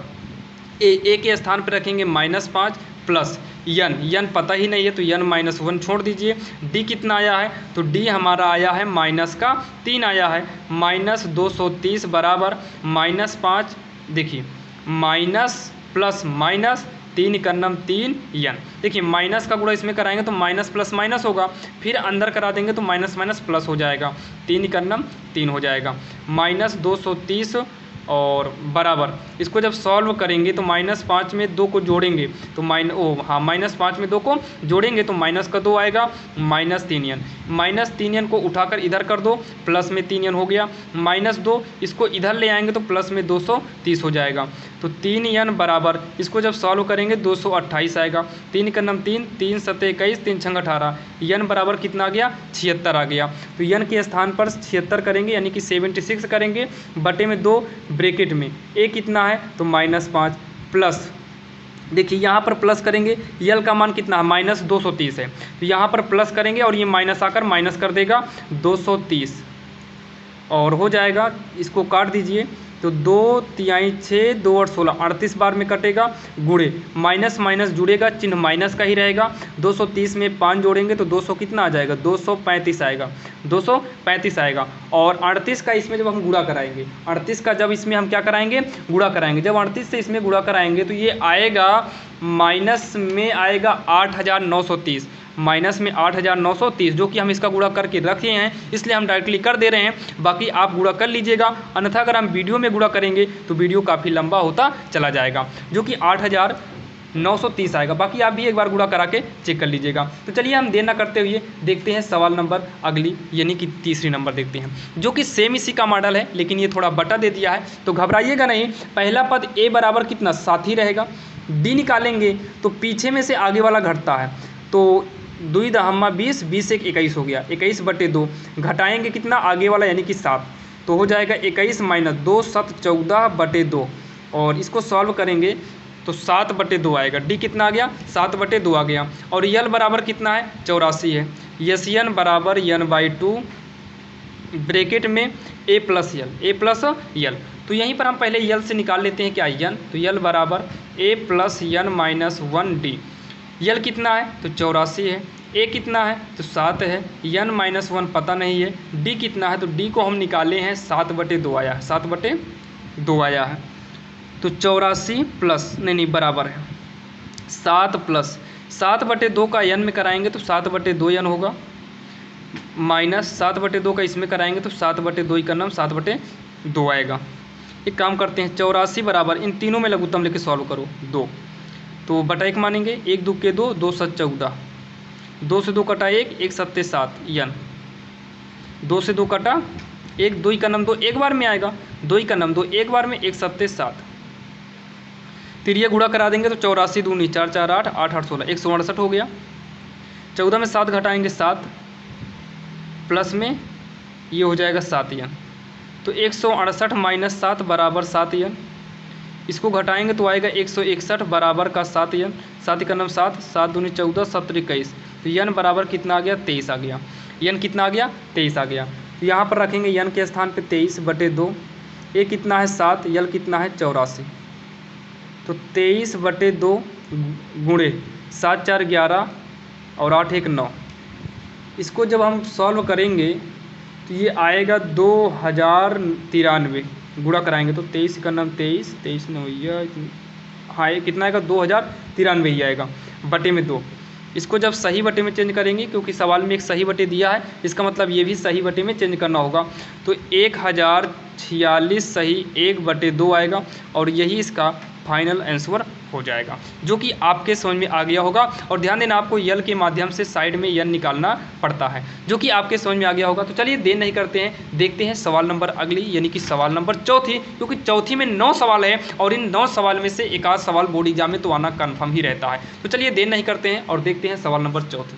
a के स्थान पर रखेंगे -5, प्लस यन पता ही नहीं है तो यन -1 छोड़ दीजिए। डी कितना आया है, तो डी हमारा आया है -3 आया है। -230 बराबर -5, देखिए माइनस प्लस माइनस 3 का नम 3 यन। देखिए माइनस का गुणा इसमें कराएंगे तो माइनस प्लस माइनस होगा, फिर अंदर करा देंगे तो माइनस माइनस प्लस हो जाएगा, 3 का नम 3 हो जाएगा। -230 और बराबर इसको जब सॉल्व करेंगे तो -5 में 2 को जोड़ेंगे तो -5 में 2 को जोड़ेंगे तो माइनस का 2 आएगा, -3 यन। -3 यन को उठाकर इधर कर दो, प्लस में 3 यन हो गया। -2 इसको इधर ले आएंगे तो प्लस में 230 हो जाएगा। तो 3 यन बराबर इसको जब सॉल्व करेंगे 228 आएगा। 3 का नम 3, 3 7 21, 3 6 18, यन बराबर कितना आ गया, 76 आ गया। तो यन के स्थान पर 76 करेंगे यानी कि 76 करेंगे, बटे में 2 ब्रैकेट में ए कितना है तो -5 प्लस, देखिए यहाँ पर प्लस करेंगे, यल का मान कितना है -230 है, तो यहाँ पर प्लस करेंगे और ये माइनस आकर माइनस कर देगा 230 और हो जाएगा। इसको काट दीजिए तो 2 तिहाई 6, 2 और 16, 38 बार में कटेगा, गुणे माइनस माइनस जुड़ेगा, चिन्ह माइनस का ही रहेगा। 230 में 5 जोड़ेंगे तो 200 कितना आ जाएगा, 235 आएगा, 235 आएगा। और 38 का इसमें जब हम गुणा कराएंगे, 38 का जब इसमें हम क्या कराएंगे, गुणा कराएंगे, जब 38 से इसमें गुणा कराएंगे तो ये आएगा माइनस में आएगा 8930, माइनस में 8930, जो कि हम इसका गुणा करके रखे हैं इसलिए हम डायरेक्टली कर दे रहे हैं। बाकी आप गुणा कर लीजिएगा, अन्यथा अगर हम वीडियो में गुणा करेंगे तो वीडियो काफ़ी लंबा होता चला जाएगा, जो कि 8930 आएगा। बाकी आप भी एक बार गुणा करा के चेक कर लीजिएगा। तो चलिए हम देर ना करते हुए देखते हैं सवाल नंबर अगली यानी कि तीसरी नंबर देखते हैं, जो कि सेम इसी का मॉडल है लेकिन ये थोड़ा बटा दे दिया है, तो घबराइएगा नहीं। पहला पद ए बराबर कितना 7 ही रहेगा, डी निकालेंगे तो पीछे में से आगे वाला घटता है, तो 2 दहम्मा 20, 20 एक 21 हो गया, 21 बटे 2 घटाएंगे कितना आगे वाला यानी कि 7, तो हो जाएगा 21 माइनस 2 7 14 बटे 2, और इसको सॉल्व करेंगे तो 7 बटे 2 आएगा। डी कितना आ गया, 7 बटे 2 आ गया। और यल बराबर कितना है, 84 है। यस यन बराबर n/2 ब्रैकेट में ए प्लस यल। तो यहीं पर हम पहले यल से निकाल लेते हैं क्या, यन, तो यल बराबर ए प्लस यन माइनस 1d। यल कितना है तो 84 है, ए कितना है तो 7 है, यन -1 पता नहीं है, डी कितना है तो डी को हम निकाले हैं 7 बटे 2 आया है, 7 बटे 2 आया है। तो 84 प्लस नहीं बराबर है 7 प्लस 7 बटे 2 का यन में कराएंगे तो 7 बटे 2 यन होगा, माइनस 7 बटे 2 का इसमें कराएंगे तो 7 बटे 2 का नाम 7 बटे 2 आएगा। एक काम करते हैं, 84 बराबर इन तीनों में लघुत्तम लेके सॉल्व करो 2, तो बटा 1 मानेंगे, 1 2 के 2, 2 7 14, 2 से 2 कटा 1, 1 7 7 यन, 2 से 2 कटा 1, 2 का नम 2 एक बार में आएगा, 2 का नम 2 एक बार में, 1 7 7, तिरिया गुणा करा देंगे तो 84 दूनी 4 4 8 8 8 16, 168 हो गया। 14 में 7 घटाएंगे 7, प्लस में ये हो जाएगा 7 यन, तो 168 माइनस 7 बराबर 7 यन। इसको घटाएंगे तो आएगा 161 बराबर का 7 यन, 7 का नाम 7, 7 दूनी 14 7 21, तो यन बराबर कितना आ गया 23 आ गया। यन कितना आ गया 23 आ गया। तो यहाँ पर रखेंगे यन के स्थान पे 23 बटे 2, ए कितना है 7, यल कितना है 84, तो 23 बटे 2 गुणे 7 4 11 और 8 1 9। इसको जब हम सॉल्व करेंगे तो ये आएगा 2093, गुणा कराएंगे तो 23 का नाम 23, 23 नहीं भैया, हाँ ये कितना आएगा 2093 ही आएगा, बटे में 2। इसको जब सही बटे में चेंज करेंगे, क्योंकि सवाल में एक सही बटे दिया है, इसका मतलब ये भी सही बटे में चेंज करना होगा, तो 1046 सही 1 बटे 2 आएगा, और यही इसका फाइनल आंसर हो जाएगा, जो कि आपके समझ में आ गया होगा। और ध्यान देना, आपको यल के माध्यम से साइड में यन निकालना पड़ता है, जो कि आपके समझ में आ गया होगा। तो चलिए देर नहीं करते हैं, देखते हैं सवाल नंबर अगली यानी कि सवाल नंबर चौथी, क्योंकि चौथी में 9 सवाल है और इन 9 सवाल में से एक आध सवाल बोर्ड एग्जाम में तो आना कन्फर्म ही रहता है। तो चलिए देर नहीं करते हैं और देखते हैं सवाल नंबर चौथी।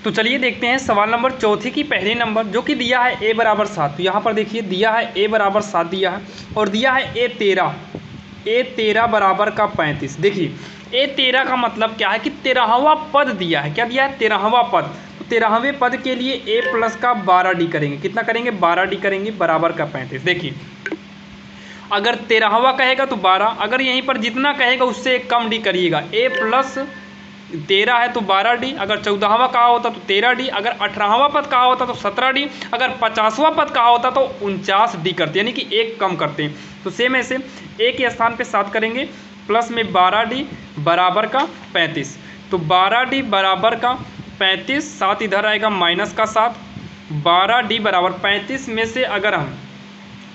तो चलिए देखते हैं सवाल नंबर चौथी की पहली नंबर, जो कि दिया है ए बराबर 7। तो यहाँ पर देखिए दिया है ए बराबर 7 दिया है, और दिया है ए 13 बराबर का 35। देखिए ए 13 का मतलब क्या है कि 13वां पद दिया है, क्या दिया है 13वां पद। तो 13वें पद के लिए ए प्लस का 12d करेंगे, कितना करेंगे 12d करेंगे, बराबर का 35। देखिए अगर 13वां कहेगा तो 12, अगर यहीं पर जितना कहेगा उससे एक कम डी करिएगा। a प्लस 13 है तो 12d, अगर 14वां कहा होता तो 13d, अगर 18वां पद कहा होता तो 17d, अगर 50वां पद कहा होता तो 49d करते, यानी कि एक कम करते हैं। तो सेम ऐसे a के स्थान पे 7 करेंगे, प्लस में 12d बराबर का 35, तो 12d बराबर का 35, 7 इधर आएगा माइनस का 7, 12d बराबर 35 में से अगर हम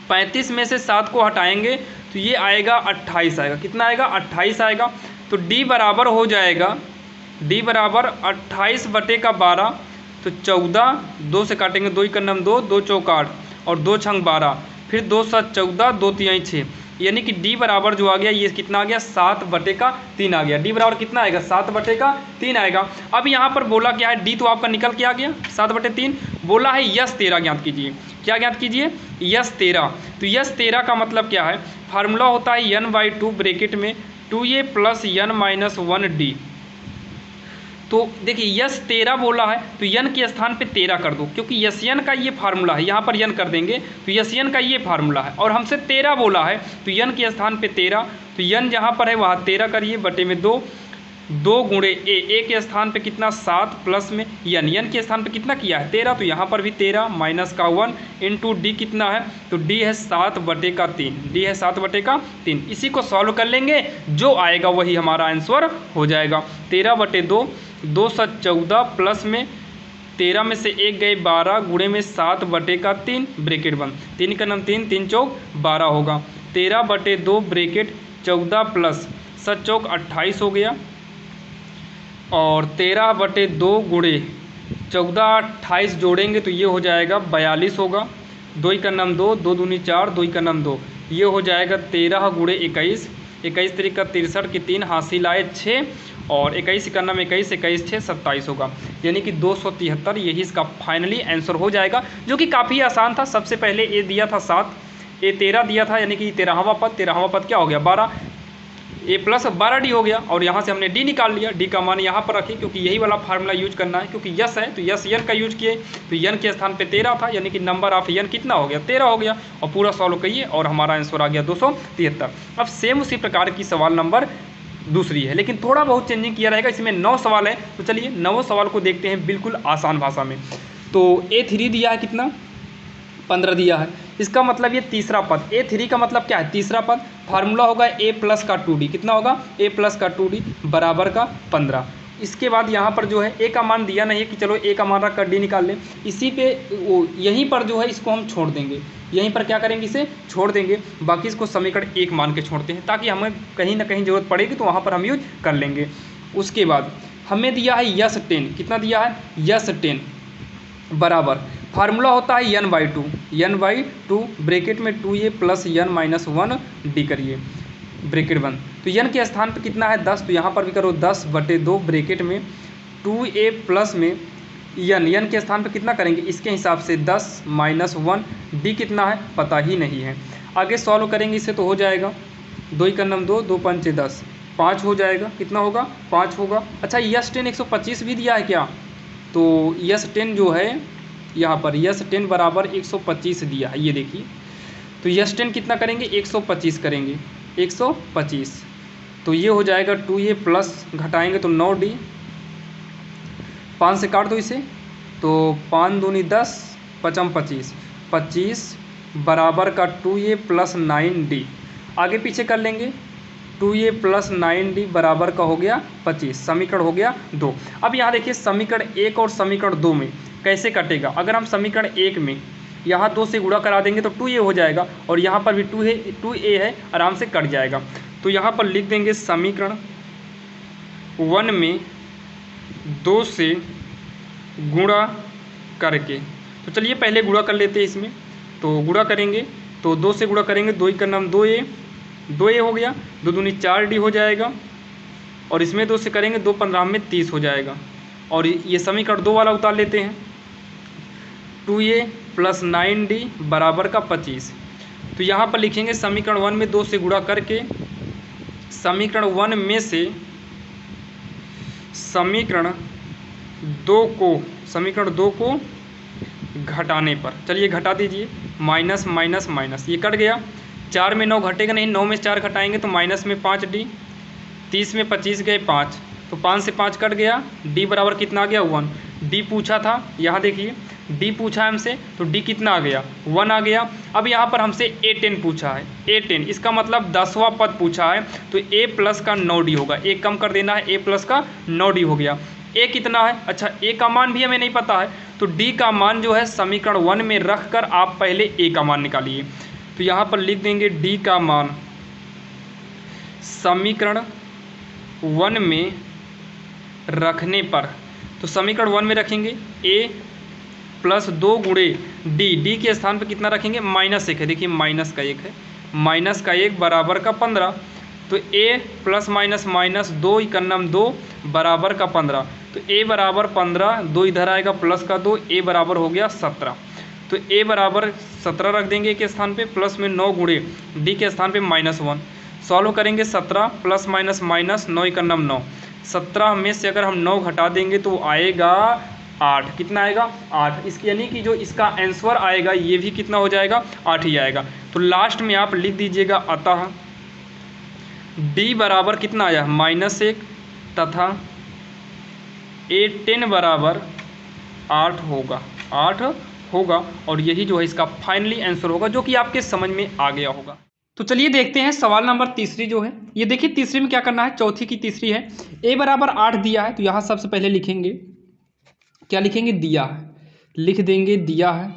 35 में से 7 को हटाएंगे तो ये आएगा 28 आएगा। कितना आएगा? 28 आएगा। तो d बराबर हो जाएगा, d बराबर 28 बटे का 12, तो 14, 2 से काटेंगे, 2 1 2, 2 चौक 8 और 2 छंग 12, फिर 2 7 14, 2 3 6, यानी कि d बराबर जो आ गया ये कितना आ गया? 7 बटे का 3 आ गया। d बराबर कितना आएगा? 7 बटे का 3 आएगा। अब यहाँ पर बोला क्या है? d तो आपका निकल के आ गया 7 बटे 3, बोला है यस 13 ज्ञात कीजिए। क्या ज्ञात कीजिए? यस 13। तो यस 13 का मतलब क्या है? फार्मूला होता है n/2 ब्रैकेट में 2a plus n minus 1d। तो देखिए यस 13 बोला है तो यन के स्थान पे 13 कर दो, क्योंकि यस यन का ये फार्मूला है, यहाँ पर यन कर देंगे तो यस यन का ये फार्मूला है, और हमसे 13 बोला है तो यन के स्थान पे 13, तो यन जहाँ पर है वहाँ 13 करिए बटे में 2, 2 गुणे ए के स्थान पे कितना? 7 प्लस में यन के स्थान पे कितना किया है? 13, तो यहाँ पर भी 13 माइनस का 1 इंटू डी कितना है? तो डी है 7 बटे का 3, डी है 7 बटे का 3। इसी को सॉल्व कर लेंगे, जो आएगा वही हमारा आंसर हो जाएगा। 13 बटे 2, 2 7 14 प्लस में 13 में से 1 गए 12 गुणे में 7 बटे का 3 ब्रैकेट बंद, 3 का नाम 3, 3 चौक 12 होगा। 13 बटे 2 ब्रैकेट 14 प्लस 7 चौक 28 हो गया, और 13 बटे 2 गुणे 14 28 जोड़ेंगे तो ये हो जाएगा 42 होगा। 2 का नाम 2, 2 दूनी 4, 2 का नाम 2, ये हो जाएगा 13 गुणे 21, 21 3 का 63 की 3 हासिल आए 6, और 21 का नाम 21, 21 6 27 होगा, यानी कि 273 यही इसका फाइनली आंसर हो जाएगा, जो कि काफ़ी आसान था। सबसे पहले ए दिया था 7, ए 13 दिया था, यानी कि 13वां पद क्या हो गया? 12, ए प्लस 12d हो गया, और यहाँ से हमने डी निकाल लिया। डी का मान यहाँ पर रखें, क्योंकि यही वाला फार्मूला यूज करना है, क्योंकि यस है तो यस यन का यूज किए, तो यन के स्थान पे 13 था, यानी कि नंबर ऑफ यन कितना हो गया? 13 हो गया, और पूरा सॉल्व करिए और हमारा आंसर आ गया 273। अब सेम उसी प्रकार की सवाल नंबर दूसरी है, लेकिन थोड़ा बहुत चेंजिंग किया रहेगा। इसमें 9 सवाल है, तो चलिए 9 सवाल को देखते हैं बिल्कुल आसान भाषा में। तो A3 दिया है कितना? 15 दिया है, इसका मतलब ये तीसरा पद, A3 का मतलब क्या है? तीसरा पद। फार्मूला होगा a प्लस का 2d, कितना होगा? a प्लस का 2d बराबर का 15। इसके बाद यहाँ पर जो है a का मान दिया नहीं है कि चलो a का मान रख कर d निकाल लें, इसी पे यहीं पर जो है इसको हम छोड़ देंगे, यहीं पर क्या करेंगे? इसे छोड़ देंगे, बाकी इसको समीकरण 1 मान के छोड़ते हैं, ताकि हमें कहीं ना कहीं जरूरत पड़ेगी तो वहाँ पर हम यूज कर लेंगे। उसके बाद हमें दिया है यस 10, कितना दिया है? यस 10 बराबर, फार्मूला होता है n/2 ब्रैकेट में 2a plus n minus 1d करिए ब्रैकेट बंद। तो n के स्थान पे कितना है? 10, तो यहाँ पर भी करो 10 बटे 2 ब्रैकेट में 2a प्लस में n के स्थान पे कितना करेंगे? इसके हिसाब से 10 माइनस 1, d कितना है पता ही नहीं है। आगे सॉल्व करेंगे इससे तो हो जाएगा, 2 का नाम 2, 2 5 10, 5 हो जाएगा। कितना होगा? 5 होगा। अच्छा यस 10 125 भी दिया है क्या? तो यस 10 जो है यहाँ पर यस 10 बराबर 125 दिया है, ये देखिए। तो यस 10 कितना करेंगे? 125 करेंगे, 125, तो ये हो जाएगा 2a प्लस घटाएंगे तो 9d, 5 से काट दो इसे, तो 5 दूनी 10, 5 25, 25 बराबर का 2a प्लस 9d। आगे पीछे कर लेंगे, 2a प्लस 9d बराबर का हो गया 25, समीकरण हो गया 2। अब यहाँ देखिए समीकरण 1 और समीकरण 2 में कैसे कटेगा? अगर हम समीकरण 1 में यहाँ 2 से गुणा करा देंगे तो 2a हो जाएगा, और यहाँ पर भी 2a है, आराम से कट जाएगा। तो यहाँ पर लिख देंगे समीकरण 1 में 2 से गुणा करके, तो चलिए पहले गुणा कर लेते हैं इसमें। तो गुणा करेंगे तो 2 से गुणा करेंगे, 2 का नाम 2a हो गया, 2 दूनी 4d हो जाएगा, और इसमें 2 से करेंगे 2 15 में 30 हो जाएगा। और ये समीकरण 2 वाला उतार लेते हैं, 2a प्लस 9d बराबर का 25। तो यहाँ पर लिखेंगे समीकरण 1 में 2 से गुणा करके, समीकरण 1 में से समीकरण 2 को घटाने पर, चलिए घटा दीजिए, माइनस माइनस माइनस ये कट गया, 4 में 9 घटेगा नहीं, 9 में 4 घटाएंगे तो माइनस में 5d, 30 में 25 गए 5, तो 5 से 5 कट गया, d बराबर कितना आ गया 1। d पूछा था, यहाँ देखिए d पूछा है हमसे, तो d कितना आ गया 1 आ गया। अब यहाँ पर हमसे a10 पूछा है, a10 इसका मतलब 10वां पद पूछा है, तो a प्लस का 9d होगा, a कम कर देना है, a प्लस का 9d हो गया। a कितना है, अच्छा a का मान भी हमें नहीं पता है, तो d का मान जो है समीकरण 1 में रख कर आप पहले a का मान निकालिए। तो यहाँ पर लिख देंगे d का मान समीकरण 1 में रखने पर, तो समीकरण 1 में रखेंगे a प्लस 2 गुणे d के स्थान पर कितना रखेंगे -1 है, देखिए माइनस का 1 है, माइनस का 1 बराबर का 15, तो a प्लस माइनस माइनस 2 इकन्नम 2 बराबर का 15, तो a बराबर 15, 2 इधर आएगा प्लस का 2, a बराबर हो गया 17, तो a बराबर 17 रख देंगे के स्थान पे, प्लस में 9 गुणे d के स्थान पे -1, सॉल्व करेंगे 17 प्लस माइनस माइनस 9 इकन्नम 9, 17 में से अगर हम 9 घटा देंगे तो आएगा 8, कितना आएगा 8, इसकी यानी कि जो इसका आंसर आएगा ये भी कितना हो जाएगा 8 ही आएगा। तो लास्ट में आप लिख दीजिएगा अतः d बराबर कितना आया -1 तथा a10 बराबर 8 होगा और यही जो है इसका फाइनली आंसर होगा, जो कि आपके समझ में आ गया होगा। तो चलिए देखते हैं सवाल नंबर तीसरी जो है, ये देखिए तीसरी में क्या करना है, चौथी की तीसरी है, a बराबर 8 दिया है, तो यहाँ सबसे पहले लिखेंगे, क्या लिखेंगे दिया है, लिख देंगे दिया है,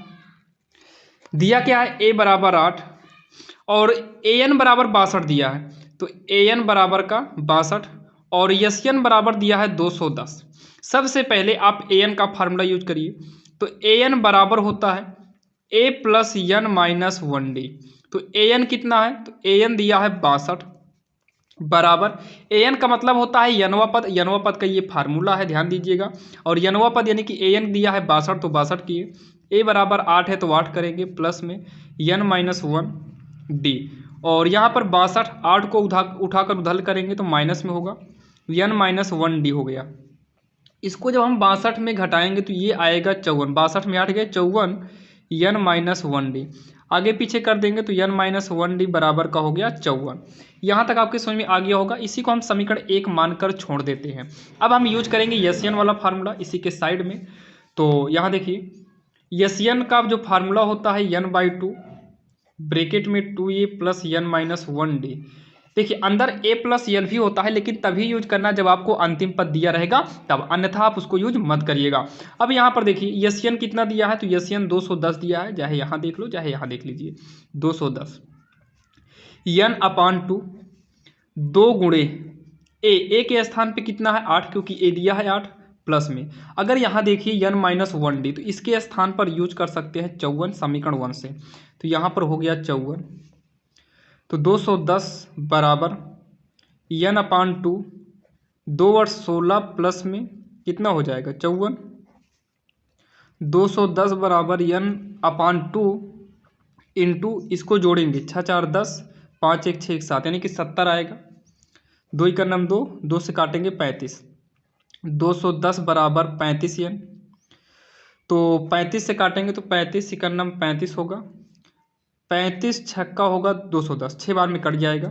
दिया क्या है a बराबर 8 और an बराबर 62 दिया है, तो an बराबर का 62 और sn बराबर दिया है 210। सबसे पहले आप an का फार्मूला यूज करिए, तो an बराबर होता है a plus n minus 1d, तो an कितना है, तो an दिया है 62 बराबर an का मतलब होता है यनवा पद, यनवा पद का ये फार्मूला है, ध्यान दीजिएगा, और यनवा पद यानी कि an दिया है 62 तो 62 किए, a बराबर 8 है तो 8 करेंगे प्लस में n माइनस 1d, और यहाँ पर 62 8 को उठाकर उधर करेंगे तो माइनस में होगा, n माइनस 1d हो गया। इसको जब हम 62 में घटाएंगे तो ये आएगा 54, 62 में 8 गए 54 n माइनस 1d, आगे पीछे कर देंगे तो n माइनस 1d बराबर का हो गया 54। यहाँ तक आपके समझ में आ गया होगा। इसी को हम समीकरण 1 मानकर छोड़ देते हैं। अब हम यूज करेंगे SN वाला फार्मूला इसी के साइड में, तो यहाँ देखिए SN का जो फार्मूला होता है n/2 ब्रैकेट में 2a plus n minus 1d, देखिए अंदर a प्लस l भी होता है, लेकिन तभी यूज करना जब आपको अंतिम पद दिया रहेगा तब, अन्यथा आप उसको यूज मत करिएगा। अब यहाँ पर देखिए SN कितना दिया है, तो SN 210 दिया है, चाहे यहाँ देख लो चाहे यहाँ देख लीजिए 210, n/2 2 गुणे a के स्थान पे कितना है 8, क्योंकि a दिया है 8 प्लस में, अगर यहाँ देखिए n माइनस 1d तो इसके स्थान पर यूज कर सकते हैं 54 समीकरण 1 से, तो यहाँ पर हो गया 54, तो 210 बराबर n/2 2 और 16 प्लस में कितना हो जाएगा 54, 210 बराबर n/2 इंटू इसको जोड़ेंगे 6 4 10 5 1 6 1 7 यानी कि 70 आएगा, 2 का नम 2, 2 से काटेंगे 35, 210 बराबर 35 n, तो 35 से काटेंगे तो 35 का नम 35 होगा, 35 छक्का होगा 210, 6 बार में कट जाएगा,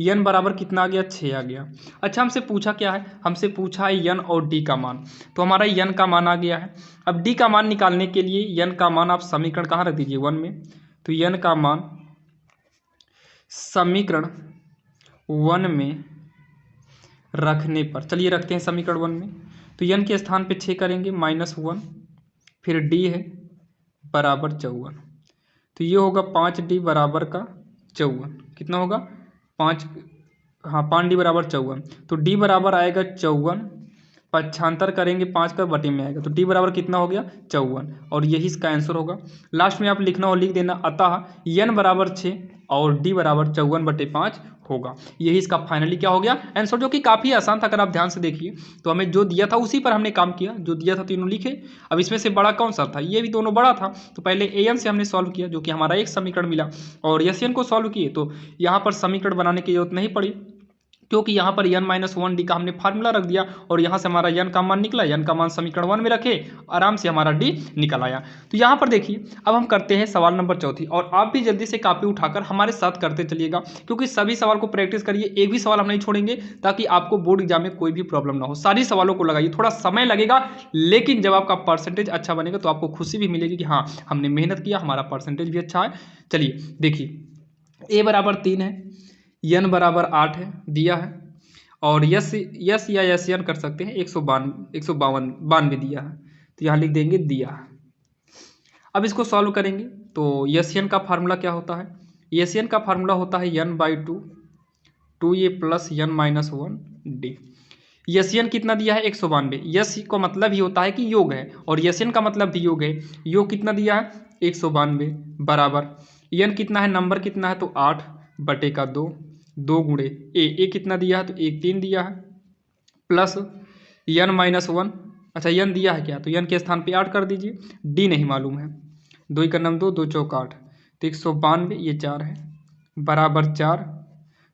n बराबर कितना आ गया 6 आ गया। अच्छा हमसे पूछा क्या है, हमसे पूछा है n और d का मान, तो हमारा n का मान आ गया है। अब d का मान निकालने के लिए n का मान आप समीकरण कहाँ रख दीजिए 1 में, तो n का मान समीकरण 1 में रखने पर, चलिए रखते हैं समीकरण 1 में, तो n के स्थान पे 6 करेंगे -1, फिर d है बराबर 54, तो ये होगा 5d बराबर का 54, कितना होगा 5, हाँ 5d बराबर 54, तो d बराबर आएगा 54, 55 करेंगे 5 का बटे में आएगा, तो d बराबर कितना हो गया 54, और यही इसका आंसर होगा। लास्ट में आप लिखना और लिख देना अतः n बराबर 6 और d बराबर 54/5 होगा। यही इसका फाइनली क्या हो गया आंसर, जो कि काफ़ी आसान था। अगर आप ध्यान से देखिए तो हमें जो दिया था उसी पर हमने काम किया, जो दिया था तीनों लिखे। अब इसमें से बड़ा कौन सा था, ये भी दोनों बड़ा था, तो पहले an से हमने सॉल्व किया जो कि हमारा एक समीकरण मिला, और SN को सॉल्व किए तो यहाँ पर समीकरण बनाने की जरूरत नहीं पड़ी क्योंकि यहाँ पर n-1 का हमने फार्मूला रख दिया और यहाँ से हमारा n का मान निकला, n का मान समीकरण 1 में रखे, आराम से हमारा d निकल आया। तो यहाँ पर देखिए अब हम करते हैं सवाल नंबर 4 और आप भी जल्दी से कॉपी उठाकर हमारे साथ करते चलिएगा, क्योंकि सभी सवाल को प्रैक्टिस करिए, एक भी सवाल हम नहीं छोड़ेंगे ताकि आपको बोर्ड एग्जाम में कोई भी प्रॉब्लम ना हो। सारी सवालों को लगाइए, थोड़ा समय लगेगा लेकिन जब आपका परसेंटेज अच्छा बनेगा तो आपको खुशी भी मिलेगी कि हाँ हमने मेहनत किया, हमारा परसेंटेज भी अच्छा है। चलिए देखिए a बराबर 3 है, n बराबर 8 है दिया है, और यस या एस एन कर सकते हैं 152 दिया है, तो यहाँ लिख देंगे दिया है। अब इसको सॉल्व करेंगे तो एस एन का फार्मूला क्या होता है, एस एन का फार्मूला होता है n/2 2a plus n-1 d। S N कितना दिया है 192, यस का मतलब ही होता है कि योग है और एस एन का मतलब भी योग है। योग कितना दिया है 192 बराबर n कितना है, नंबर कितना है तो 8/2, 2 गुणे ए कितना दिया है तो 3 दिया है, प्लस n-1, अच्छा n दिया है क्या तो n के स्थान पे 8 कर दीजिए, d नहीं मालूम है, 2 × 9 2, 2 चौक 8, तो 192 ये 4 है बराबर 4,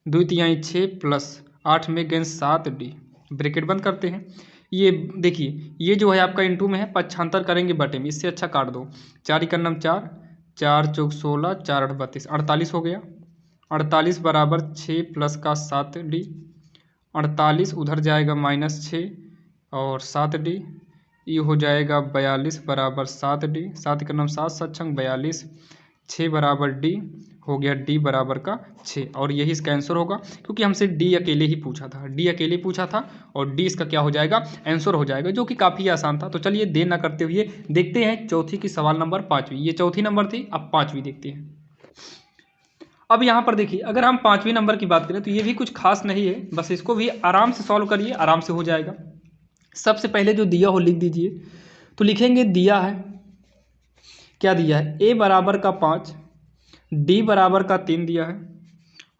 2 × 6 प्लस 8 में गेंद 7d, ब्रैकेट बंद करते हैं। ये देखिए ये जो है आपका इंटू में है, पक्षांतर करेंगे बटे में, इससे अच्छा काट दो, 4 × 9 4, 4 चौक 16, 4 8 32, 48 हो गया, 48 बराबर 6 प्लस का 7d, 48 उधर जाएगा -6 और 7d, ये हो जाएगा 42 बराबर 7d, 7 × 9 7 7 42, 6 बराबर d हो गया, d बराबर का 6, और यही इसका आंसर होगा क्योंकि हमसे d अकेले ही पूछा था, d अकेले पूछा था और d इसका क्या हो जाएगा आंसर हो जाएगा, जो कि काफ़ी आसान था। तो चलिए देर ना करते हुए देखते हैं चौथी की सवाल नंबर 5वीं, ये चौथी नंबर थी, अब 5वीं देखते हैं। अब यहाँ पर देखिए अगर हम 5वीं नंबर की बात करें तो ये भी कुछ खास नहीं है, बस इसको भी आराम से सॉल्व करिए, आराम से हो जाएगा। सबसे पहले जो दिया हो लिख दीजिए, तो लिखेंगे दिया है, क्या दिया है a बराबर का 5, d बराबर का 3 दिया है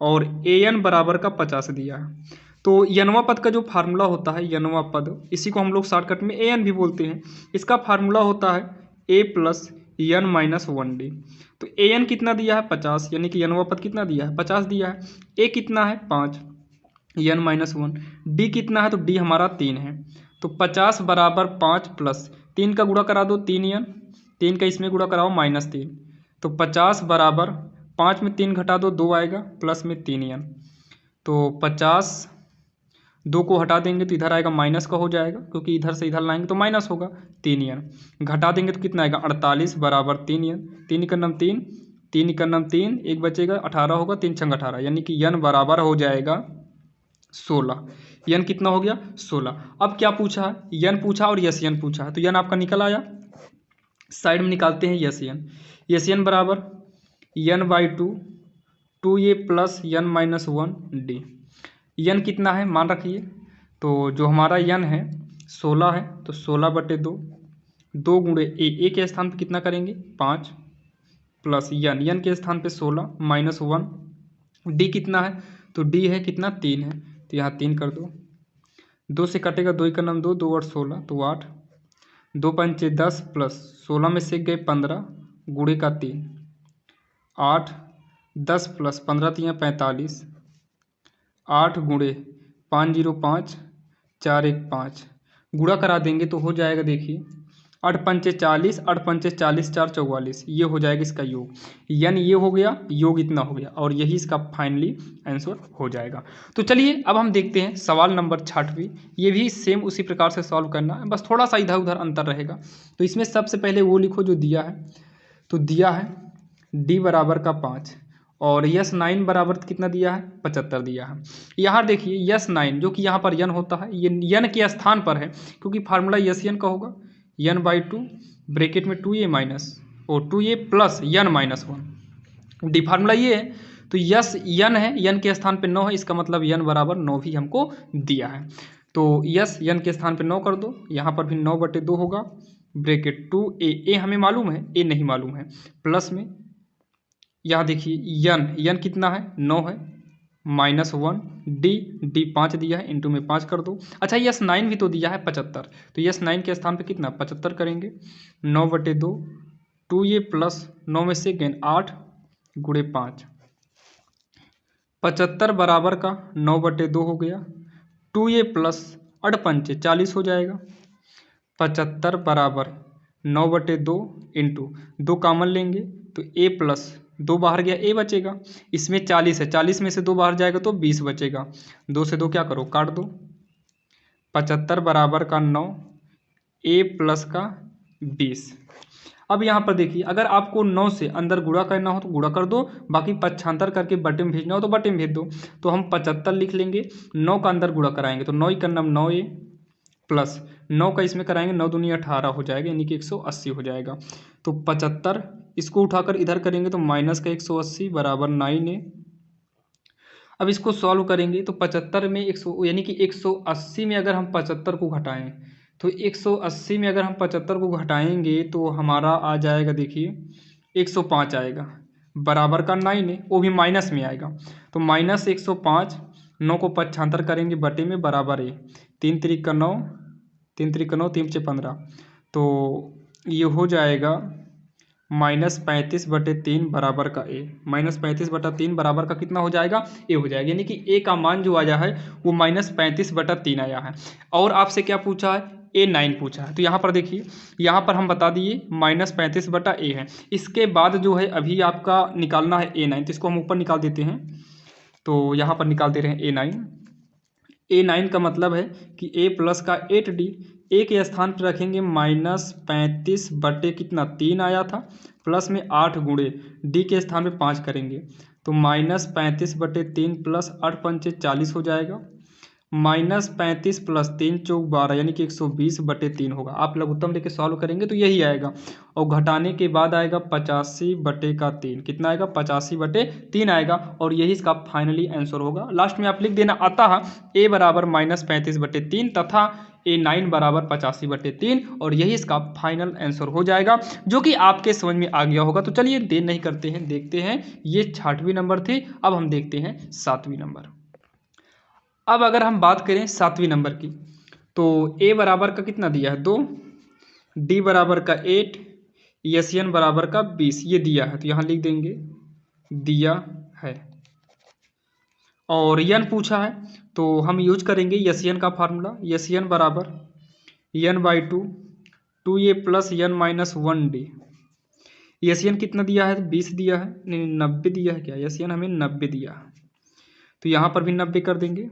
और an बराबर का 50 दिया है। तो यनवा पद का जो फार्मूला होता है, यनवा पद इसी को हम लोग शॉर्टकट में an भी बोलते हैं, इसका फार्मूला होता है a प्लस n-1d। तो an कितना दिया है 50, यानी कि यनवा पद कितना दिया है 50 दिया है, a कितना है 5 n-1, d कितना है तो d हमारा 3 है, तो 50 बराबर 5 प्लस 3 का गुणा करा दो 3n, 3 का इसमें गुणा कराओ -3, तो 50 बराबर 5 में 3 घटा दो 2 आएगा, प्लस में 3n, तो 50 2 को हटा देंगे तो इधर आएगा माइनस का हो जाएगा, क्योंकि इधर से इधर लाएंगे तो माइनस होगा, 3n घटा देंगे तो कितना आएगा 48 बराबर 3n, 3 × 9 3, 3 × 9 3, एक बचेगा 18 होगा, 3 × 18, यानी कि n बराबर हो जाएगा 16। n कितना हो गया 16। अब क्या पूछा है, n पूछा और यस n पूछा है, तो n आपका निकल आया, साइड में निकालते हैं यस n बराबर n/2 2a plus n-1 d। n कितना है मान रखिए, तो जो हमारा n है 16 है, तो 16/2, 2 गुणे a के स्थान पे कितना करेंगे 5 प्लस n के स्थान पे 16 -1, d कितना है तो d है कितना 3 है, तो यहाँ 3 कर दो, 2 से कटेगा 2 × 9 2, 2 8 16, तो 8, 2 5 10 प्लस 16 में से गए 15 गुणे का 3, 8 10 प्लस 15 3 45, 8 गुणे 5 0 5 4 1 5, गुणा करा देंगे तो हो जाएगा, देखिए 8 5 40, 8 5 40, 4 44, ये हो जाएगा इसका योग, n ये हो गया, योग इतना हो गया, और यही इसका फाइनली आंसर हो जाएगा। तो चलिए अब हम देखते हैं सवाल नंबर 6वीं, ये भी सेम उसी प्रकार से सॉल्व करना है, बस थोड़ा सा इधर उधर अंतर रहेगा। तो इसमें सबसे पहले वो लिखो जो दिया है, तो दिया है d बराबर का 5 और यस 9 बराबर कितना दिया है 75 दिया है। यहाँ देखिए यस 9 जो कि यहाँ पर n होता है, ये n के स्थान पर है, क्योंकि फार्मूला यस n का होगा n/2 ब्रैकेट में 2a माइनस और 2a plus n-1, D formula ये है, तो यस n है, n के स्थान पे 9 है, इसका मतलब n बराबर 9 भी हमको दिया है, तो यस n के स्थान पे 9 कर दो, यहाँ पर भी 9/2 होगा, ब्रैकेट 2a हमें मालूम है, a नहीं मालूम है, प्लस में यहाँ देखिए n कितना है 9 है, -1 d 5 दिया है, इंटू में 5 कर दो। अच्छा यस 9 भी तो दिया है 75, तो यस 9 के स्थान पे कितना 75 करेंगे, 9/2, 2a प्लस 9 में से गेन 8 गुणे 5, 75 बराबर का 9/2 हो गया। 2a प्लस 8×5 40 हो जाएगा। 75 बराबर 9/2 इंटू 2 कॉमन लेंगे तो a प्लस 2 बाहर गया, a बचेगा। इसमें 40 है, 40 में से 2 बाहर जाएगा तो 20 बचेगा। 2 से 2 क्या करो, काट दो। 75 बराबर का 9, a प्लस का 20। अब यहाँ पर देखिए, अगर आपको 9 से अंदर गुणा करना हो तो गुणा कर दो, बाकी पक्षांतर करके बटे में भेजना हो तो बटे में भेज दो। तो हम 75 लिख लेंगे, 9 का अंदर गुणा कराएंगे तो 9 ही करना 9a प्लस 9 का इसमें कराएंगे 9 दूनी 18 हो जाएगा, यानी कि 180 हो जाएगा। तो 75 इसको उठाकर इधर करेंगे तो माइनस का 180 बराबर 9a। अब इसको सॉल्व करेंगे तो 75 में 100 यानी कि 180 में अगर हम 75 को घटाएं तो 180 में अगर हम 75 को घटाएंगे तो हमारा आ जाएगा, देखिए 105 आएगा, बराबर का 9 है, वो भी माइनस में आएगा। तो माइनस 105, 9 को पक्षांतर करेंगे बटे में, बराबर है 3 त्रिक का 9, 3 त्रिक का 9, 3 × 15, तो ये हो जाएगा -35/3 बराबर का a। -35/3 बराबर का कितना हो जाएगा, a हो जाएगा, यानी कि a का मान जो आया है वो -35/3 आया है। और आपसे क्या पूछा है, a9 पूछा है। तो यहाँ पर देखिए, यहाँ पर हम बता दिए -35/a है। इसके बाद जो है अभी आपका निकालना है a9, तो इसको हम ऊपर निकाल देते हैं। तो यहाँ पर निकाल दे रहे हैं a9। a9 का मतलब है कि a प्लस का 8d, a के स्थान पर रखेंगे -35 बटे कितना 3 आया था, प्लस में 8 गुणे d के स्थान पे 5 करेंगे तो -35/3 प्लस 8×5 40 हो जाएगा। -35 प्लस 3 चौक 12 यानी कि 120/3 होगा। आप लघुत्तम लेके सॉल्व करेंगे तो यही आएगा। और घटाने के बाद आएगा 85/3, कितना आएगा 85/3 आएगा, और यही इसका फाइनली आंसर होगा। लास्ट में आप लिख देना आता है a बराबर -35/3 तथा a9 बराबर 85/3, और यही इसका फाइनल आंसर हो जाएगा, जो कि आपके समझ में आ गया होगा। तो चलिए देर नहीं करते हैं, देखते हैं। ये 6वां नंबर थे, अब हम देखते हैं 7वां नंबर। अब अगर हम बात करें 7वें नंबर की, तो a बराबर का कितना दिया है 2, d बराबर का 8, SN बराबर का 20, ये दिया है, तो यहाँ लिख देंगे दिया है। और n पूछा है तो हम यूज करेंगे SN का फार्मूला, SN बराबर n/2, 2a plus n-1d। SN कितना दिया है, 20 दिया है, नहीं 90 दिया है क्या, SN हमें 90 दिया है, तो यहाँ पर भी 90 कर देंगे।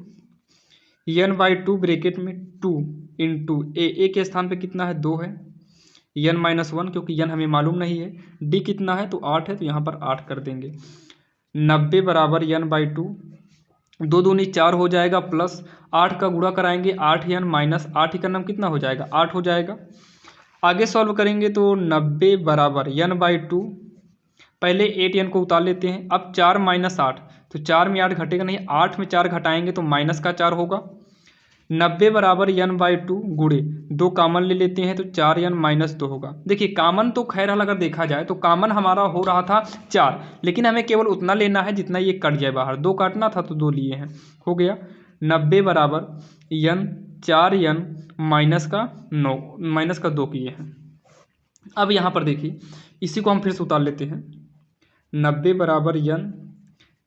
n/2 ब्रैकेट में 2 इंटू a के स्थान पे कितना है 2 है, n-1 क्योंकि n हमें मालूम नहीं है, d कितना है तो 8 है, तो यहाँ पर 8 कर देंगे। 90 बराबर n/2, 2 दूनी 4 हो जाएगा, प्लस 8 का गुणा कराएंगे 8n माइनस 8 ही का नाम कितना हो जाएगा 8 हो जाएगा। आगे सॉल्व करेंगे तो 90 बराबर n/2, पहले 8n को उतार लेते हैं। अब 4 - 8, तो 4 में 8 घटेगा नहीं, 8 में 4 घटाएंगे तो माइनस का 4 होगा। 90 बराबर n/2 गुणे 2 कामन ले लेते हैं तो 4n-2 होगा। देखिए कामन तो खैर अगर देखा जाए तो कामन हमारा हो रहा था 4, लेकिन हमें केवल उतना लेना है जितना ये कट जाए बाहर, 2 काटना था तो 2 लिए हैं, हो गया। 90 बराबर n 4n माइनस का 2 किए हैं। अब यहाँ पर देखिए इसी को हम फिर से उतार लेते हैं। 90 बराबर n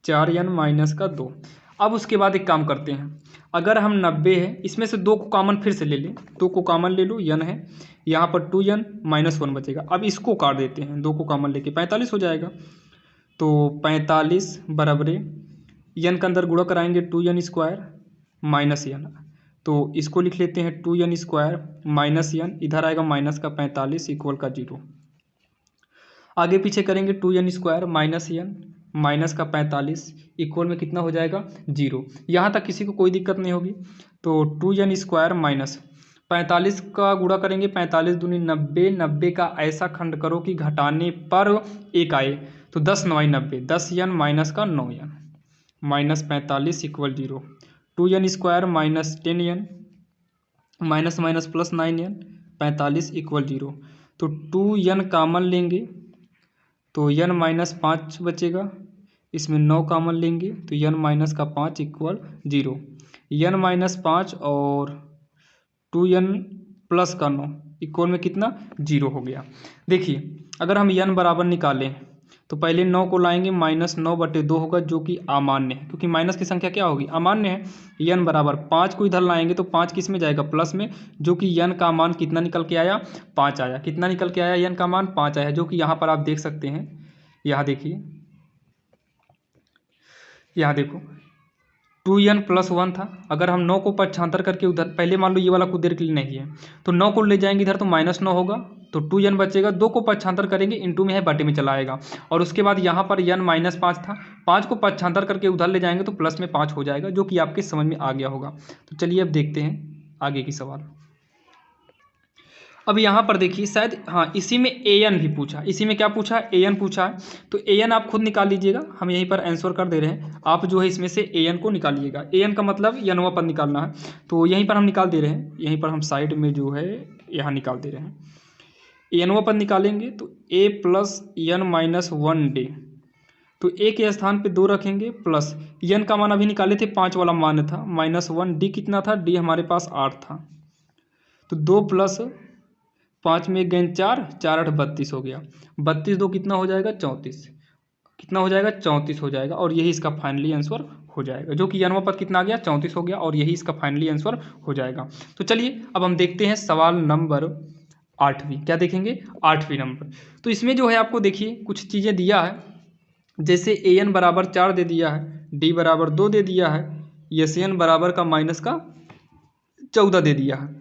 4n-2। अब उसके बाद एक काम करते हैं, अगर हम 90 है इसमें से 2 को कॉमन फिर से ले लें, 2 को कॉमन ले लो, n है, यहाँ पर 2n-1 बचेगा। अब इसको काट देते हैं, 2 को कॉमन लेके 45 हो जाएगा। तो 45 बराबर n का अंदर गुणा कराएंगे 2n² माइनस n, तो इसको लिख लेते हैं 2n² माइनस n, इधर आएगा माइनस का 45 इक्वल का 0। आगे पीछे करेंगे 2n² माइनस n माइनस का 45 इक्वल में कितना हो जाएगा 0। यहाँ तक किसी को कोई दिक्कत नहीं होगी। तो 2n² माइनस 45 का गुणा करेंगे, 45 दूनी 90, 90 का ऐसा खंड करो कि घटाने पर 1 आए, तो 10×9 90, 10n माइनस का 9n minus 45 equal 0। 2n² minus 10n minus minus plus 9n 45 equal 0। तो 2n कामन लेंगे तो n-5 बचेगा, इसमें 9 कामन लेंगे तो n का 5 इक्वल 0। n-5 और 2n + का 9 इक्वल में कितना 0 हो गया। देखिए अगर हम n बराबर निकालें तो पहले 9 को लाएंगे, -9/2 होगा जो कि अमान्य है, क्योंकि माइनस की संख्या क्या होगी, अमान्य है। n बराबर 5 को इधर लाएंगे तो 5 किस में जाएगा, प्लस में, जो कि n का मान कितना निकल के आया, 5 आया। कितना निकल के आया, n का मान 5 आया, जो कि यहाँ पर आप देख सकते हैं। यहाँ देखिए, यहाँ देखो 2n + 1 था। अगर हम 9 को पक्षांतर करके उधर, पहले मान लो ये वाला कुछ देर के लिए नहीं है, तो 9 को ले जाएंगे इधर तो -9 होगा, तो 2n बचेगा। 2 को पक्षांतर करेंगे, इंटू में है, बटे में चला आएगा। और उसके बाद यहाँ पर n -5 था, 5 को पक्षांतर करके उधर ले जाएंगे तो प्लस में 5 हो जाएगा, जो कि आपके समझ में आ गया होगा। तो चलिए अब देखते हैं आगे की सवाल। अब यहाँ पर देखिए, शायद हाँ इसी में an भी पूछा, इसी में क्या पूछा, an पूछा है। तो an आप खुद निकाल लीजिएगा, हम यहीं पर आंसर कर दे रहे हैं। आप जो है इसमें से an को निकालिएगा। an का मतलब n वां पद निकालना है, तो यहीं पर हम निकाल दे रहे हैं। यहीं पर हम साइड में जो है यहाँ निकाल दे रहे हैं। n वां पद निकालेंगे तो a + n - 1d, तो a के स्थान पे 2 रखेंगे, प्लस n का मान अभी निकाले थे, 5 वाला मान था, -1d कितना था, d हमारे पास 8 था। तो 2 + 5 में 4, 4 8 32 हो गया। 32 2 कितना हो जाएगा, 34। कितना हो जाएगा, 34 हो जाएगा। और यही इसका फाइनली आंसर हो जाएगा, जो कि n वां पद कितना आ गया, 34 हो गया। और यही इसका फाइनली आंसर हो जाएगा। तो चलिए अब हम देखते हैं सवाल नंबर 8वीं। क्या देखेंगे, 8वीं नंबर। तो इसमें जो है आपको देखिए कुछ चीज़ें दिया है, जैसे an बराबर 4 दे दिया है, d बराबर 2 दे दिया है, SN बराबर का -14 दे दिया है।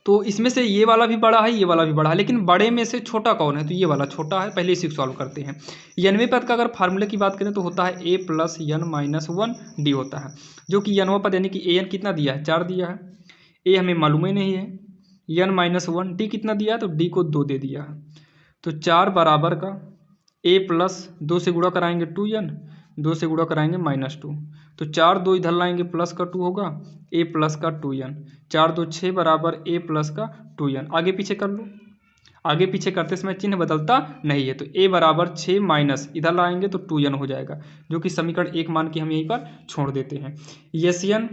तो इसमें से ये वाला भी बड़ा है, ये वाला भी बड़ा है, लेकिन बड़े में से छोटा कौन है, तो ये वाला छोटा है। पहले इसी को सॉल्व करते हैं। 90वें पद का अगर फार्मूले की बात करें तो होता है a + n - 1d होता है, जो कि n वां पद यानी कि an कितना दिया है, 4 दिया है। a हमें मालूम ही नहीं है। n - 1 d कितना दिया है, तो d को 2 दे दिया है। तो 4 बराबर का a + 2 से गुणा कराएंगे 2n, 2 से गुणा कराएंगे -2, तो 4 2 इधर लाएंगे, प्लस का 2 होगा, a + का 2n, 4 2 6 बराबर a + का 2n। आगे पीछे कर लो, आगे पीछे करते समय चिन्ह बदलता नहीं है। तो a बराबर 6 माइनस इधर लाएंगे तो 2n हो जाएगा, जो कि समीकरण 1 मान के हम यहीं पर छोड़ देते हैं। SN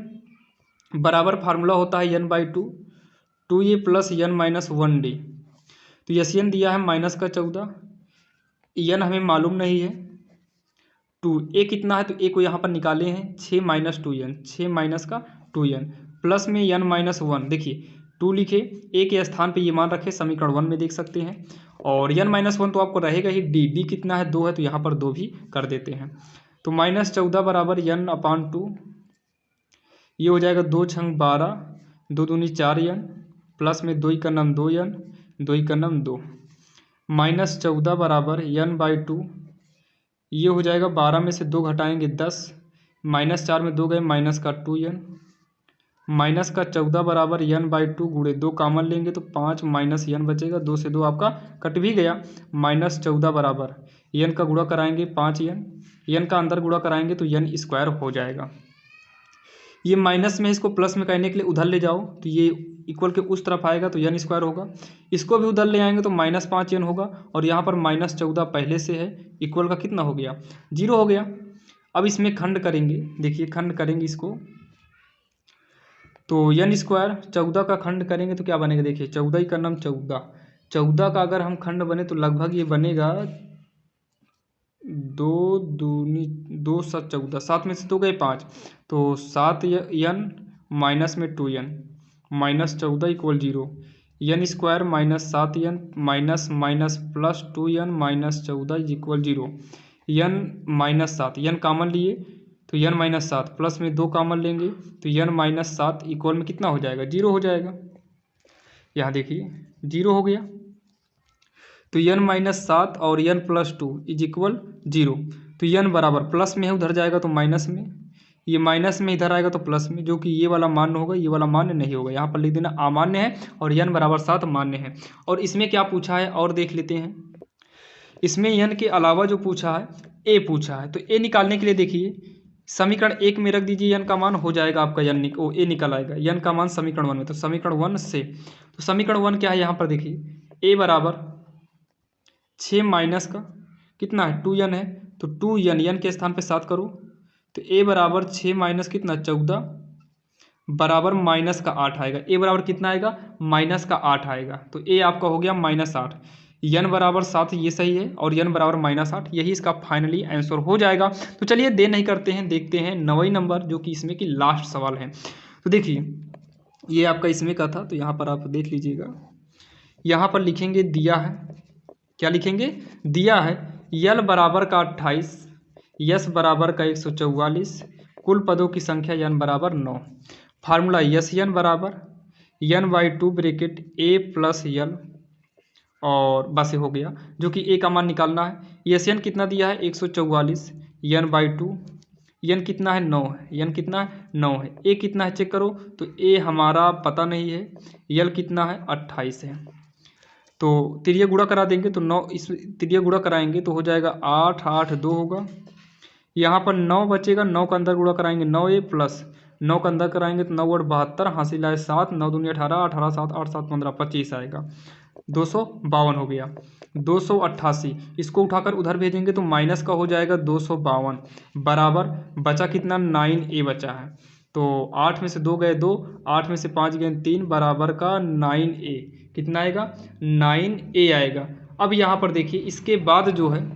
बराबर फार्मूला होता है n/2, 2a + n - 1d। तो SN दिया है -14, n हमें मालूम नहीं है, 2a कितना है, तो a को यहाँ पर निकाले हैं, 6 - 2n, 6 माइनस का 2n, प्लस में n - 1। देखिए 2 लिखे, a के स्थान पे ये मान रखे, समीकरण 1 में देख सकते हैं। और n - 1 तो आपको रहेगा ही, d कितना है, 2 है, तो यहाँ पर 2 भी कर देते हैं। तो -14 बराबर n/2, ये हो जाएगा 2 × 12, 2 दूनी 4n, प्लस में 2 का नाम 2n, 2 का नाम 2, -14 बराबर n/2, ये हो जाएगा 12 में से 2 घटाएंगे 10, -4 में 2 गए, माइनस का 2n, माइनस का 14 बराबर n/2 गुणे 2 कामन लेंगे तो 5 माइनस n बचेगा, 2 से 2 आपका कट भी गया। -14 बराबर n का गुणा कराएंगे 5n, n का अंदर गुणा कराएंगे तो n² हो जाएगा। ये माइनस में, इसको प्लस में करने के लिए उधर ले जाओ तो ये इक्वल के उस तरफ आएगा तो n² होगा। इसको भी उधर ले आएंगे तो -5n होगा, और यहाँ पर -14 पहले से है, इक्वल का कितना हो गया, 0 हो गया। अब इसमें खंड करेंगे, देखिए खंड करेंगे इसको, तो n² 14 का खंड करेंगे तो क्या बनेगा, देखिए 14 का नाम 14, 14 का अगर हम खंड बने तो लगभग ये बनेगा 2 दूनी 2 7 14, 7 में से 2 गए 5, तो 7n माइनस में 2n, -14 = 0, n² - 7n minus minus plus 2n -14 = 0, n - 7, n कामन लिए तो n - 7, प्लस में 2 कामन लेंगे तो n - 7 इक्वल में कितना हो जाएगा, 0 हो जाएगा। यहाँ देखिए 0 हो गया, तो n - 7 और n + 2 = 0। तो n बराबर प्लस में है, उधर जाएगा तो माइनस में, ये माइनस में इधर आएगा तो प्लस में, जो कि ये वाला मान्य होगा, ये वाला मान्य नहीं होगा। यहाँ पर लिख देना अमान्य है, और n बराबर 7 मान्य है। और इसमें क्या पूछा है और देख लेते हैं। इसमें n के अलावा जो पूछा है a पूछा है, तो a निकालने के लिए देखिए समीकरण 1 में रख दीजिए, n का मान हो जाएगा आपका a निकल आएगा, n का मान समीकरण 1 में, तो समीकरण 1 से, तो समीकरण 1 क्या है, यहाँ पर देखिए a बराबर 6 माइनस का कितना है, 2n है, तो 2n, n के स्थान पे 7 करो, तो a बराबर 6 माइनस कितना 14 बराबर -8 आएगा। a बराबर कितना आएगा, -8 आएगा। तो a आपका हो गया -8, n बराबर 7 ये सही है और n बराबर -8 यही इसका फाइनली आंसर हो जाएगा। तो चलिए देर नहीं करते हैं, देखते हैं 9वां नंबर जो कि इसमें की लास्ट सवाल है। तो देखिए ये आपका इसमें का था, तो यहाँ पर आप देख लीजिएगा, यहाँ पर लिखेंगे दिया है, क्या लिखेंगे, दिया है यल बराबर का 28, यस बराबर का 144, कुल पदों की संख्या n बराबर 9। फार्मूला यस n बराबर n/2 ब्रेकेट a प्लस यल, और बस हो गया, जो कि ए का मान निकालना है। यस एन कितना दिया है 144, n/2, एन कितना है 9 है, एन कितना है 9 है, ए कितना है चेक करो, तो ए हमारा पता नहीं है, यल कितना है 28 है। तो तिरिया गुणा करा देंगे तो 9, इस तिरिया गुणा कराएंगे तो हो जाएगा 8 8 2 होगा, यहाँ पर 9 बचेगा, 9 का अंदर गुणा कराएंगे 9a प्लस 9 का अंदर कराएंगे तो 9 और 72, हासिल आए 7, 9 दूनी 18, 18 7 8 7 15 25 आएगा, 252 हो गया। 288 इसको उठाकर उधर भेजेंगे तो माइनस का हो जाएगा 252, बराबर बचा कितना 9a बचा है, तो 8 में से 2 गए 2, 8 में से 5 गए 3, बराबर का 9a कितना आएगा 9a आएगा। अब यहाँ पर देखिए इसके बाद जो है,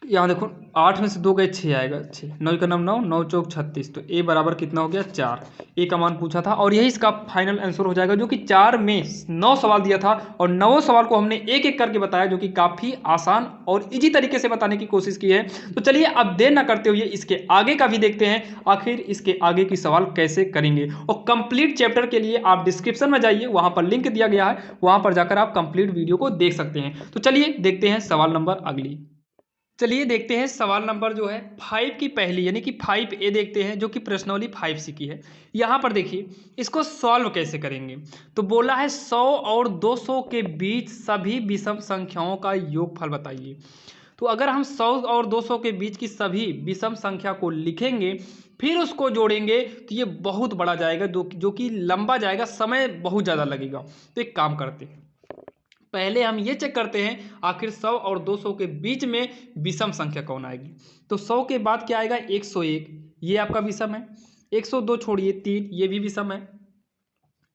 यहाँ देखो 8 में से 2 गए 6 आएगा, 6 9 का नाम 9, 9 चौक 36, तो ए बराबर कितना हो गया 4, ए का मान पूछा था और यही इसका फाइनल आंसर हो जाएगा, जो कि 4 में 9 सवाल दिया था और 9 सवाल को हमने एक एक करके बताया, जो कि काफ़ी आसान और इजी तरीके से बताने की कोशिश की है। तो चलिए अब देर ना करते हुए इसके आगे का भी देखते हैं, आखिर इसके आगे की सवाल कैसे करेंगे। और कंप्लीट चैप्टर के लिए आप डिस्क्रिप्शन में जाइए, वहाँ पर लिंक दिया गया है, वहाँ पर जाकर आप कंप्लीट वीडियो को देख सकते हैं। तो चलिए देखते हैं सवाल नंबर अगली। चलिए देखते हैं सवाल नंबर जो है 5 की पहली यानी कि 5A देखते हैं, जो कि प्रश्नावली 5C की है। यहाँ पर देखिए इसको सॉल्व कैसे करेंगे, तो बोला है 100 और 200 के बीच सभी विषम संख्याओं का योगफल बताइए। तो अगर हम 100 और 200 के बीच की सभी विषम संख्या को लिखेंगे फिर उसको जोड़ेंगे तो ये बहुत बड़ा जाएगा, जो कि लंबा जाएगा, समय बहुत ज़्यादा लगेगा। तो एक काम करते हैं, पहले हम ये चेक करते हैं आखिर 100 और 200 के बीच में विषम संख्या कौन आएगी। तो 100 के बाद क्या आएगा 101, ये आपका विषम है, 102 छोड़िए 3, ये भी विषम है,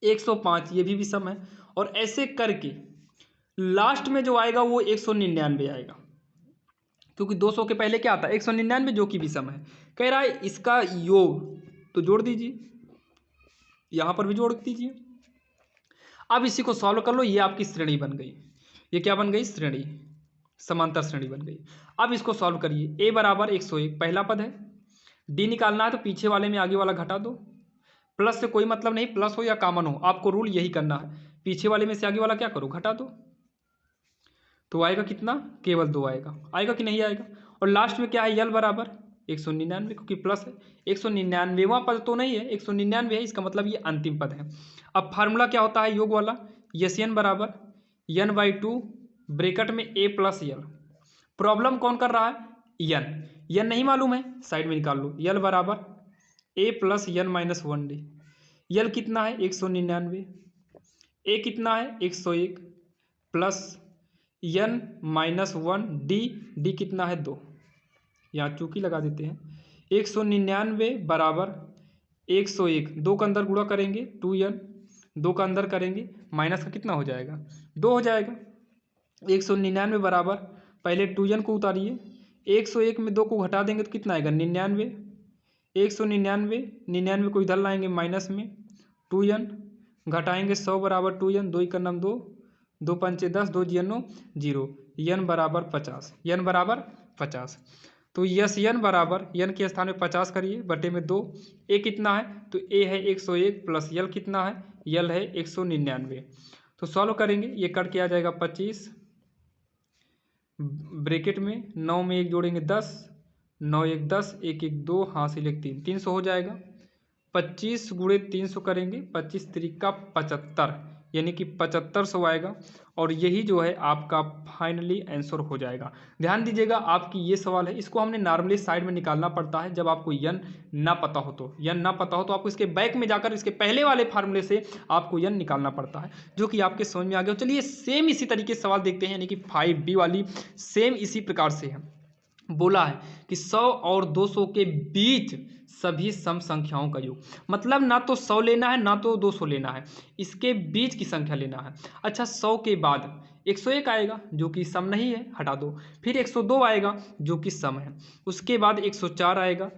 105 ये भी विषम है, और ऐसे करके लास्ट में जो आएगा वो 199 आएगा, क्योंकि 200 के पहले क्या आता है 199, जो कि विषम है। कह रहा है इसका योग, तो जोड़ दीजिए, यहाँ पर भी जोड़ दीजिए। अब इसी को सॉल्व कर लो, ये आपकी श्रेणी बन गई, ये क्या बन गई श्रेणी, समांतर श्रेणी बन गई। अब इसको सॉल्व करिए, a बराबर 101 पहला पद है, d निकालना है तो पीछे वाले में आगे वाला घटा दो, प्लस से कोई मतलब नहीं, प्लस हो या कॉमन हो आपको रूल यही करना है, पीछे वाले में से आगे वाला क्या करो घटा दो, तो आएगा कितना केवल 2 आएगा, आएगा कि नहीं आएगा। और लास्ट में क्या है यल बराबर 199, क्योंकि प्लस है, 199वां पद तो नहीं है, 199 है, इसका मतलब ये अंतिम पद है। अब फार्मूला क्या होता है योग वाला, यस एन बराबर n/2 ब्रैकेट में a प्लस यल। प्रॉब्लम कौन कर रहा है यन नहीं मालूम है, साइड में निकाल लो, यल बराबर a plus n minus 1d, यल कितना है 199, a कितना है 101 plus n minus 1d, d कितना है 2, यहाँ चूकी लगा देते हैं, 199 बराबर 101, 2 का अंदर गुणा करेंगे 2n, 2 का अंदर करेंगे माइनस का कितना हो जाएगा 2 हो जाएगा। 199 बराबर पहले 2n को उतारिए, 101 में 2 को घटा देंगे तो कितना आएगा 99, 199 99 को इधर लाएंगे माइनस में 2n घटाएंगे 100 बराबर 2n, 2 का नाम 2, 2 पंचे 10, 2 जीरो 0, n बराबर 50, n बराबर 50। तो यस एन बराबर एन के स्थान में 50 करिए बटे में 2, ए कितना है तो ए है 101 प्लस यल कितना है यल है 199। तो सॉल्व करेंगे, ये कट के आ जाएगा 25 ब्रैकेट में 9 में 1 जोड़ेंगे 10, 9 1 10, 1 1 2, हासिल 1 3, 300 हो जाएगा। 25 गुणे 300 करेंगे, 25 त्रिका 75 यानी कि 7500 आएगा, और यही जो है आपका फाइनली आंसर हो जाएगा। ध्यान दीजिएगा आपकी ये सवाल है, इसको हमने नॉर्मली साइड में निकालना पड़ता है जब आपको यन ना पता हो तो, यन ना पता हो तो आपको इसके बैक में जाकर इसके पहले वाले फार्मूले से आपको यन निकालना पड़ता है, जो कि आपके समझ में आ गया। चलिए सेम इसी तरीके से सवाल देखते हैं, यानी कि 5B वाली सेम इसी प्रकार से है। बोला है कि 100 और 200 के बीच सभी सम संख्याओं का योग, मतलब ना तो 100 लेना है ना तो 200 लेना है, इसके बीच की संख्या लेना है। अच्छा 100 के बाद 101 आएगा जो कि सम नहीं है, हटा दो। फिर 102 आएगा जो कि सम है। उसके बाद 104 आएगा,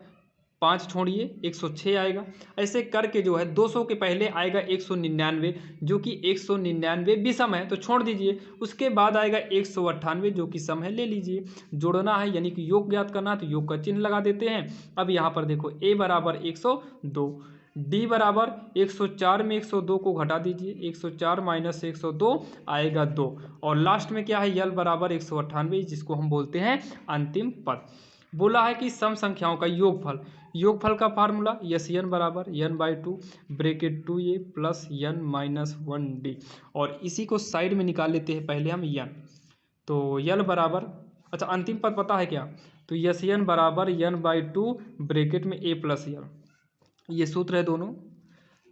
5 छोड़िए, 106 आएगा। ऐसे करके जो है 200 के पहले आएगा 199 जो कि 199 विषम है, तो छोड़ दीजिए। उसके बाद आएगा 198 जो कि सम है, ले लीजिए। जोड़ना है यानी कि योग ज्ञात करना है तो योग का चिन्ह लगा देते हैं। अब यहाँ पर देखो a बराबर 102, d बराबर 104 में 102 को घटा दीजिए, 104 माइनस 102 आएगा 2, और लास्ट में क्या है यल बराबर 198 जिसको हम बोलते हैं अंतिम पद। बोला है कि सम संख्याओं का योगफल, योगफल का फार्मूला यस एन बराबर n/2 bracket 2a plus n minus 1d, और इसी को साइड में निकाल लेते हैं पहले हम n। तो यल बराबर, अच्छा अंतिम पद पता है क्या, तो यस एन बराबर n/2 ब्रैकेट में a प्लस यल, ये सूत्र है दोनों।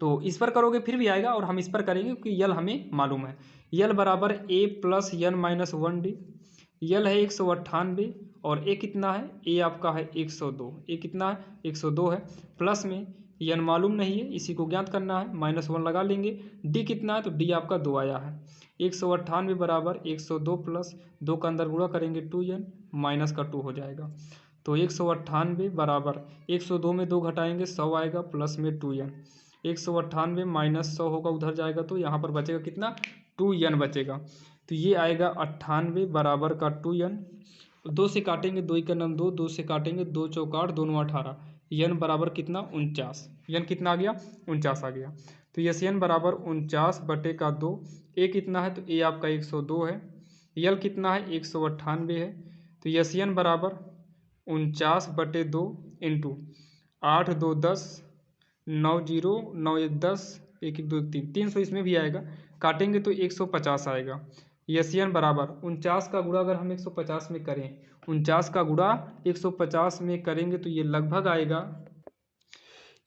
तो इस पर करोगे फिर भी आएगा, और हम इस पर करेंगे क्योंकि यल हमें मालूम है। यल बराबर a plus n minus 1d, यल है 198 और ए कितना है, ए आपका है 102, ए कितना है 102 है, प्लस में यन मालूम नहीं है इसी को ज्ञात करना है, -1 लगा लेंगे। डी कितना है, तो डी आपका 2 आया है। 198 बराबर 102 प्लस 2 का अंदर गुणा करेंगे 2n माइनस का 2 हो जाएगा। तो 198 बराबर 102 में 2 घटाएंगे 100 आएगा प्लस में 2n, 198 माइनस 100 होगा उधर जाएगा तो यहाँ पर बचेगा कितना 2n बचेगा। तो ये आएगा 98 बराबर का 2n, 2 से काटेंगे 2 का नाम 2, 2 से काटेंगे 2 चौक 8 दोनों 18, n बराबर कितना 49, n कितना आ गया 49 आ गया। तो यस n बराबर 49 बटे का 2, ए कितना है तो ए आपका 102 है, यल कितना है 198 है। तो यस n बराबर 49 बटे 2 इंटू 8 2 10, 9 0 9 1 10, 1 1 2 3, 300 इसमें भी आएगा, काटेंगे तो 150 आएगा। यस n बराबर 49 का गुणा अगर हम 150 में करें, 49 का गुणा 150 में करेंगे तो ये लगभग आएगा,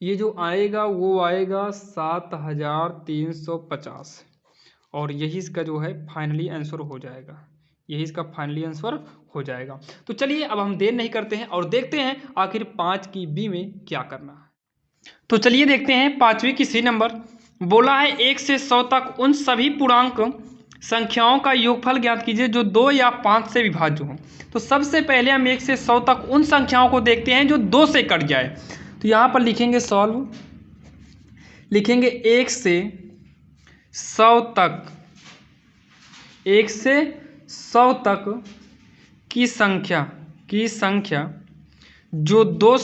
ये जो आएगा वो आएगा 7350, और यही इसका जो है फाइनली आंसर हो जाएगा, यही इसका फाइनली आंसर हो जाएगा। तो चलिए अब हम देर नहीं करते हैं और देखते हैं आखिर 5 की बी में क्या करना है। तो चलिए देखते हैं 5वीं की सी नंबर। बोला है 1 से 100 तक उन सभी पूर्णांक संख्याओं का योगफल ज्ञात कीजिए जो 2 या 5 से विभाज्य हो। तो सबसे पहले हम 1 से 100 तक उन संख्याओं को देखते हैं जो 2 से कट जाए। तो यहाँ पर लिखेंगे सॉल्व, लिखेंगे 1 से 100 तक, 1 से 100 तक की संख्या जो 2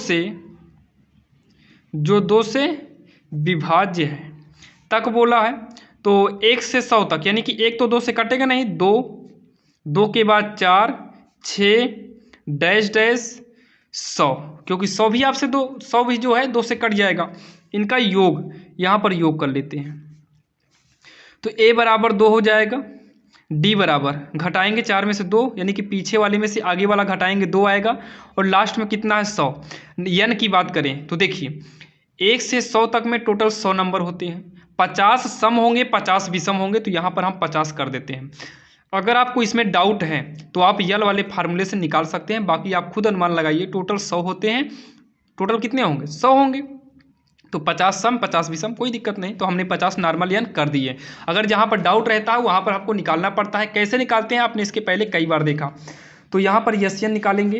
से विभाज्य है तक बोला है। तो 1 से 100 तक यानी कि 1 तो 2 से कटेगा नहीं, 2 के बाद 4 6 डैश डैश 100, क्योंकि 100 भी आपसे 100 भी जो है 2 से कट जाएगा, इनका योग यहाँ पर योग कर लेते हैं। तो a बराबर 2 हो जाएगा, d बराबर घटाएंगे 4 में से 2 यानी कि पीछे वाले में से आगे वाला घटाएंगे 2 आएगा, और लास्ट में कितना है 100। n की बात करें तो देखिए 1 से 100 तक में टोटल 100 नंबर होते हैं, 50 सम होंगे 50 विषम होंगे, तो यहाँ पर हम 50 कर देते हैं। अगर आपको इसमें डाउट है तो आप यल वाले फार्मूले से निकाल सकते हैं, बाकी आप खुद अनुमान लगाइए। टोटल 100 होते हैं, टोटल कितने होंगे 100 होंगे, तो 50 सम 50 विषम कोई दिक्कत नहीं, तो हमने 50 नॉर्मल यन कर दिए। अगर जहाँ पर डाउट रहता है वहाँ पर आपको निकालना पड़ता है, कैसे निकालते हैं आपने इसके पहले कई बार देखा। तो यहाँ पर यस एन निकालेंगे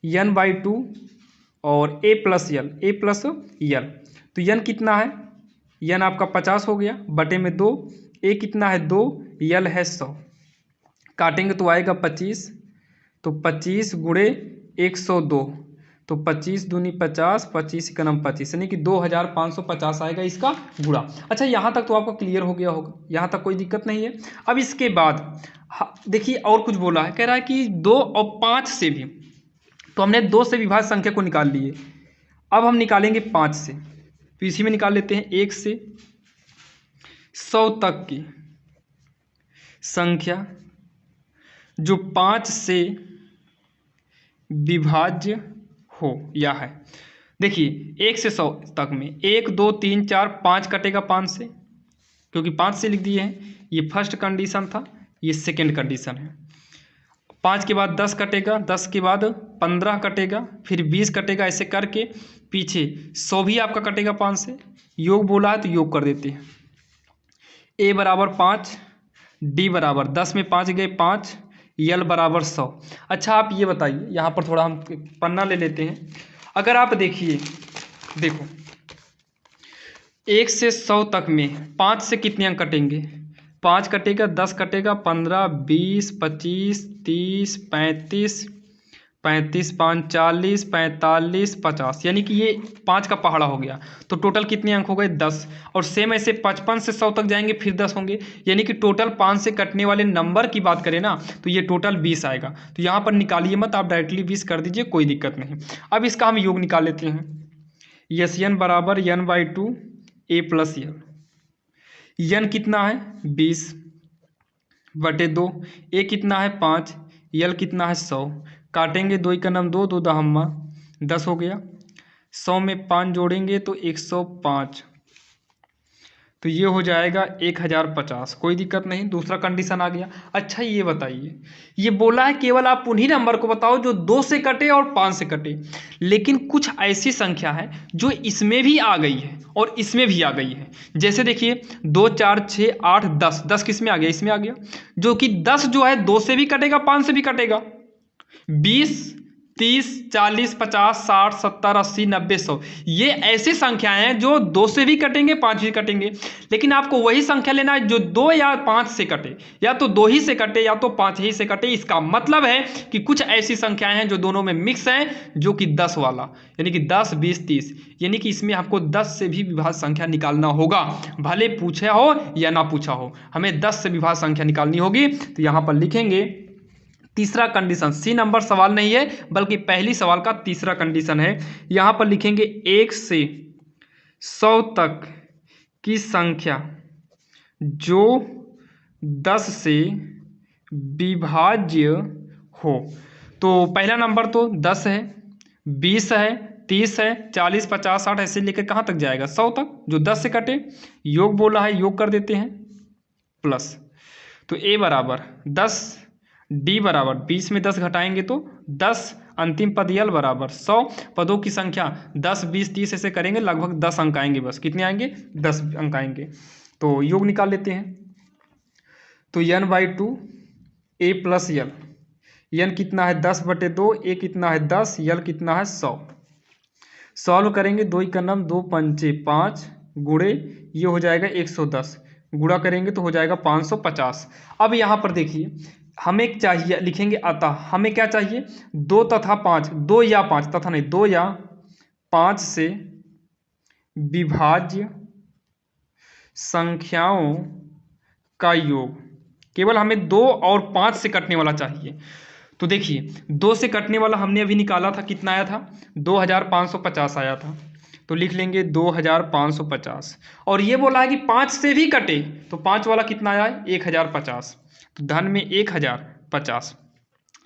n/2 और a प्लस यल, तो n कितना है, n आपका 50 हो गया बटे में 2, a कितना है 2, यल है 100, काटेंगे तो आएगा 25, तो 25 गुणे 102, तो 25 दूनी 50, 25 का नाम 25 यानी कि 2550 आएगा इसका गुणा। अच्छा यहाँ तक तो आपको क्लियर हो गया होगा, यहाँ तक कोई दिक्कत नहीं है। अब इसके बाद देखिए और कुछ बोला है, कह रहा है कि 2 और 5 से भी, तो हमने 2 से विभाज्य संख्या को निकाल लिए, अब हम निकालेंगे 5 से, तो इसी में निकाल लेते हैं। 1 से 100 तक की संख्या जो 5 से विभाज्य हो या है। देखिए 1 से 100 तक में 1 2 3 4 5 कटेगा 5 से, क्योंकि 5 से लिख दिए हैं, ये फर्स्ट कंडीशन था, ये सेकंड कंडीशन है। 5 के बाद 10 कटेगा, 10 के बाद 15 कटेगा, फिर 20 कटेगा, ऐसे करके पीछे 100 भी आपका कटेगा 5 से। योग बोला है तो योग कर देते हैं। a बराबर 5, डी बराबर 10 में 5 गए 5, यल बराबर 100। अच्छा आप ये बताइए, यहाँ पर थोड़ा हम पन्ना ले लेते हैं। अगर आप देखिए, देखो 1 से 100 तक में 5 से कितने अंक कटेंगे? 5 कटेगा, 10 कटेगा, 15, 20, 25, 30, 35, 35 5 40, 45, 50, यानी कि ये 5 का पहाड़ा हो गया। तो टोटल कितने अंक हो गए? 10। और सेम ऐसे 55 से 100 तक जाएंगे फिर 10 होंगे, यानी कि टोटल 5 से कटने वाले नंबर की बात करें ना तो ये टोटल 20 आएगा। तो यहाँ पर निकालिए मत, आप डायरेक्टली 20 कर दीजिए, कोई दिक्कत नहीं। अब इसका हम योग निकाल लेते हैं। यस एन बराबर n/2 a प्लस यल। यन कितना है? 20/2। ए कितना है? 5। यल कितना है? 100। काटेंगे, 2 का नाम 2, 2 दहम्मा 10 हो गया। 100 में 5 जोड़ेंगे तो 105, तो ये हो जाएगा 1050। कोई दिक्कत नहीं, दूसरा कंडीशन आ गया। अच्छा ये बताइए, ये बोला है केवल आप उन्हीं नंबर को बताओ जो 2 से कटे और 5 से कटे, लेकिन कुछ ऐसी संख्या है जो इसमें भी आ गई है और इसमें भी आ गई है। जैसे देखिए 2 4 6 8 10, 10 किस में आ गया? इसमें आ गया। जो कि 10 जो है 2 से भी कटेगा, 5 से भी कटेगा। 20 30 40 50 60 70 80 90 100, ये ऐसी संख्याएं हैं जो 2 से भी कटेंगे, 5 भी कटेंगे। लेकिन आपको वही संख्या लेना है जो 2 या 5 से कटे, या तो 2 ही से कटे या तो 5 ही से कटे। इसका मतलब है कि कुछ ऐसी संख्याएं हैं जो दोनों में मिक्स हैं, जो कि 10 वाला, यानी कि 10 20 30, यानी कि इसमें आपको 10 से भी विभाज्य संख्या निकालना होगा, भले पूछा हो या ना पूछा हो, हमें 10 से विभाज्य संख्या निकालनी होगी। तो यहाँ पर लिखेंगे तीसरा कंडीशन, सी नंबर सवाल नहीं है बल्कि पहली सवाल का तीसरा कंडीशन है। यहां पर लिखेंगे 1 से 100 तक की संख्या जो 10 से विभाज्य हो। तो पहला नंबर तो 10 है, 20 है, 30 है, 40 50 60 ऐसे लेकर कहाँ तक जाएगा? 100 तक, जो 10 से कटे। योग बोला है, योग कर देते हैं प्लस। तो ए बराबर 10, डी बराबर 20 में 10 घटाएंगे तो 10, अंतिम पद यल बराबर 100। पदों की संख्या 10 20 30 ऐसे करेंगे, लगभग 10 अंक आएंगे। बस कितने आएंगे? 10 अंक आएंगे। तो योग निकाल लेते हैं। तो n/2 a plus L. n कितना है? 10/2, a कितना है? 10, यल कितना है? 100। सॉल्व करेंगे, 2 का नाम 2 पंचे 5 गुणे ये हो जाएगा 110, गुणा करेंगे तो हो जाएगा 550। अब यहाँ पर देखिए हमें चाहिए, लिखेंगे अतः हमें क्या चाहिए? 2 तथा 5, 2 या 5 तथा नहीं, 2 या 5 से विभाज्य संख्याओं का योग। केवल हमें 2 और 5 से कटने वाला चाहिए। तो देखिए 2 से कटने वाला हमने अभी निकाला था, कितना आया था? 2550 आया था। तो लिख लेंगे 2550। और ये बोला है कि 5 से भी कटे, तो 5 वाला कितना आया? 1050। तो धन में 1050।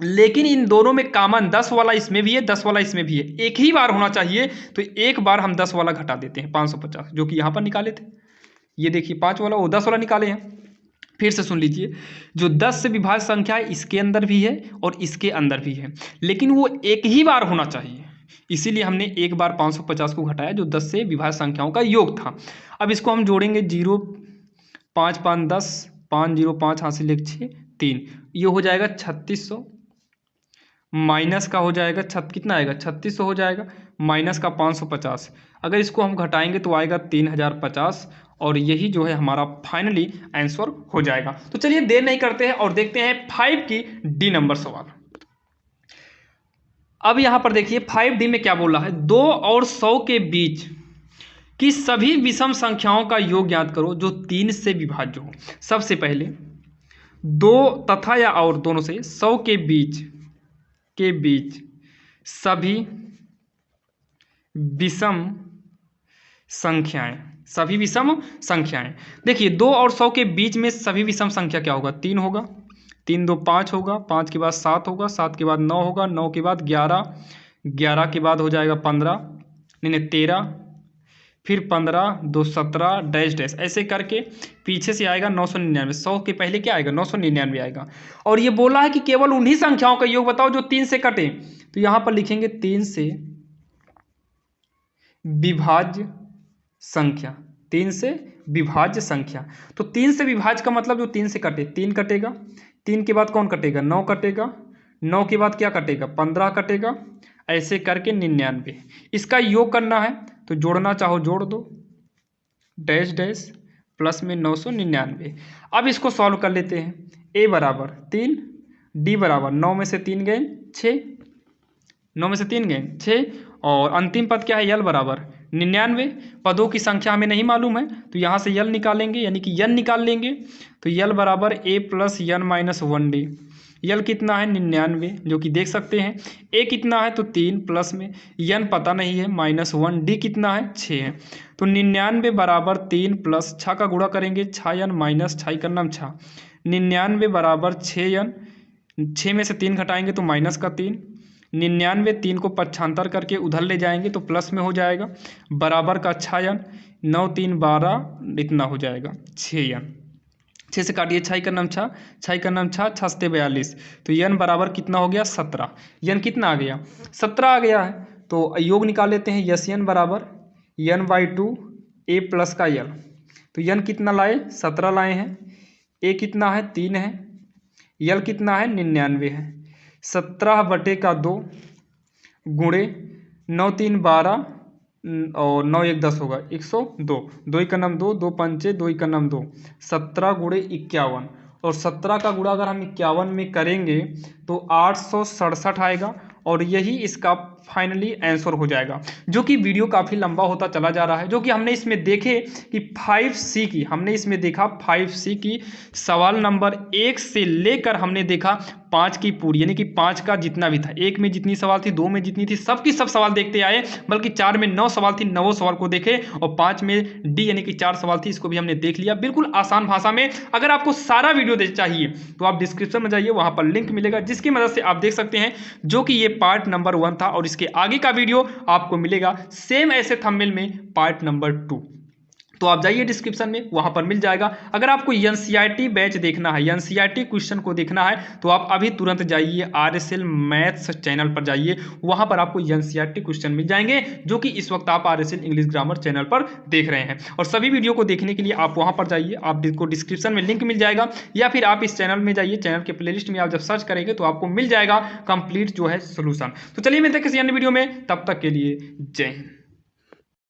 लेकिन इन दोनों में कॉमन 10 वाला इसमें भी है, 10 वाला इसमें भी है, एक ही बार होना चाहिए। तो एक बार हम 10 वाला घटा देते हैं, 550, जो कि यहाँ पर निकाले थे। ये देखिए 5 वाला वो 10 वाला निकाले हैं। फिर से सुन लीजिए, जो 10 से विभाज्य संख्या है इसके अंदर भी है और इसके अंदर भी है, लेकिन वो एक ही बार होना चाहिए, इसीलिए हमने एक बार 550 को घटाया, जो 10 से विभाज्य संख्याओं का योग था। अब इसको हम जोड़ेंगे, 0 5 5 10, 5 0 5 हासिल 1 6 3, ये हो जाएगा 3600। माइनस का हो जाएगा कितना आएगा? 3600 हो जाएगा, माइनस का 550। अगर इसको हम घटाएंगे तो आएगा 3050, और यही जो है हमारा फाइनली आंसर हो जाएगा। तो चलिए देर नहीं करते हैं और देखते हैं 5 की डी नंबर सवाल। अब यहां पर देखिए 5D में क्या बोला है? 2 और 100 के बीच की सभी विषम संख्याओं का योग ज्ञात करो जो 3 से विभाज्य हो। सबसे पहले 2 तथा या और दोनों से 100 के बीच सभी विषम संख्याएं, देखिए 2 और 100 के बीच में सभी विषम संख्या क्या होगा? 3 होगा, 3 2 5 होगा, 5 के बाद 7 होगा, 7 के बाद 9 होगा, 9 के बाद 11, 11 के बाद हो जाएगा 15, नहीं 13, फिर 15 2 17 डैश डैश, ऐसे करके पीछे से आएगा 999। 100 के पहले क्या आएगा? 999 आएगा। और ये बोला है कि केवल उन्हीं संख्याओं का योग बताओ जो 3 से कटे। तो यहां पर लिखेंगे 3 से विभाज्य संख्या, 3 से विभाज्य संख्या। तो 3 से विभाज्य का मतलब जो 3 से कटे, 3 कटेगा, 3 के बाद कौन कटेगा, 9 कटेगा, 9 के बाद क्या कटेगा, 15 कटेगा, ऐसे करके 99। इसका योग करना है तो जोड़ना चाहो जोड़ दो, डैश डैश प्लस में 999। अब इसको सॉल्व कर लेते हैं। ए बराबर 3, डी बराबर 9 में से 3 गए 6, 9 में से 3 गए 6, और अंतिम पद क्या है, यल बराबर 99। पदों की संख्या हमें नहीं मालूम है तो यहाँ से यल निकालेंगे, यानी कि यन निकाल लेंगे। तो यल बराबर ए प्लस यन माइनस 1d। यल कितना है 99, जो कि देख सकते हैं। ए कितना है तो 3 प्लस में यन पता नहीं है माइनस 1, डी कितना है 6 है। तो 99 बराबर 3 प्लस 6 का गुणा करेंगे, 6 यन माइनस 6 का नाम 6, 99 बराबर 6 यन, 6 में से 3 घटाएंगे तो माइनस का 3, 99 3 को पक्षांतर करके उधर ले जाएंगे तो प्लस में हो जाएगा, बराबर का 6 यन, 9 3 12 इतना हो जाएगा 6 यन। 6 से काटिए, 6 का नाम 6, 6 का नाम 6, 6 से 42। तो यन बराबर कितना हो गया 17। यन कितना आ गया 17 आ गया है। तो योग निकाल लेते हैं। यस यन बराबर n/2 ए प्लस का यल। तो यन कितना लाए 17 लाए हैं, ए कितना है 3 है, यल कितना है 99 है। 17/2 गुणे 9 3 12 और 9 1 10 होगा 102, 2 1 का नाम 2, 2 पंचे 2 1 का नाम 2, 17 गुणे 51। और 17 का गुणा अगर हम 51 में करेंगे तो 867 आएगा, और यही इसका फाइनली आंसर हो जाएगा। जो कि वीडियो काफ़ी लंबा होता चला जा रहा है, जो कि हमने इसमें देखे कि 5C की, हमने इसमें देखा 5C की सवाल नंबर 1 से लेकर हमने देखा 5 की पूरी, यानी कि 5 का जितना भी था, 1 में जितनी सवाल थी, 2 में जितनी थी, सब की सब सवाल देखते आए। बल्कि 4 में 9 सवाल थी, 9 सवाल को देखे, और 5 में डी यानी कि 4 सवाल थी, इसको भी हमने देख लिया बिल्कुल आसान भाषा में। अगर आपको सारा वीडियो चाहिए तो आप डिस्क्रिप्शन में जाइए, वहां पर लिंक मिलेगा, जिसकी मदद से आप देख सकते हैं। जो कि ये पार्ट नंबर 1 था, और इसके आगे का वीडियो आपको मिलेगा सेम ऐसे थंबनेल में पार्ट नंबर 2। तो आप जाइए डिस्क्रिप्शन में, वहां पर मिल जाएगा। अगर आपको एनसीईआरटी बैच देखना है, एनसीईआरटी क्वेश्चन को देखना है, तो आप अभी तुरंत जाइए आरएसएल मैथ्स चैनल पर जाइए, वहां पर आपको एनसीईआरटी क्वेश्चन मिल जाएंगे, जो कि इस वक्त आप आरएसएल इंग्लिश ग्रामर चैनल पर देख रहे हैं। और सभी वीडियो को देखने के लिए आप वहां पर जाइए, आपको डिस्क्रिप्शन में लिंक मिल जाएगा, या फिर आप इस चैनल में जाइए, चैनल के प्लेलिस्ट में आप जब सर्च करेंगे तो आपको मिल जाएगा कंप्लीट जो है सोल्यूशन। तो चलिए मिलते हैं किसी अन्य वीडियो में, तब तक के लिए जय हिंद।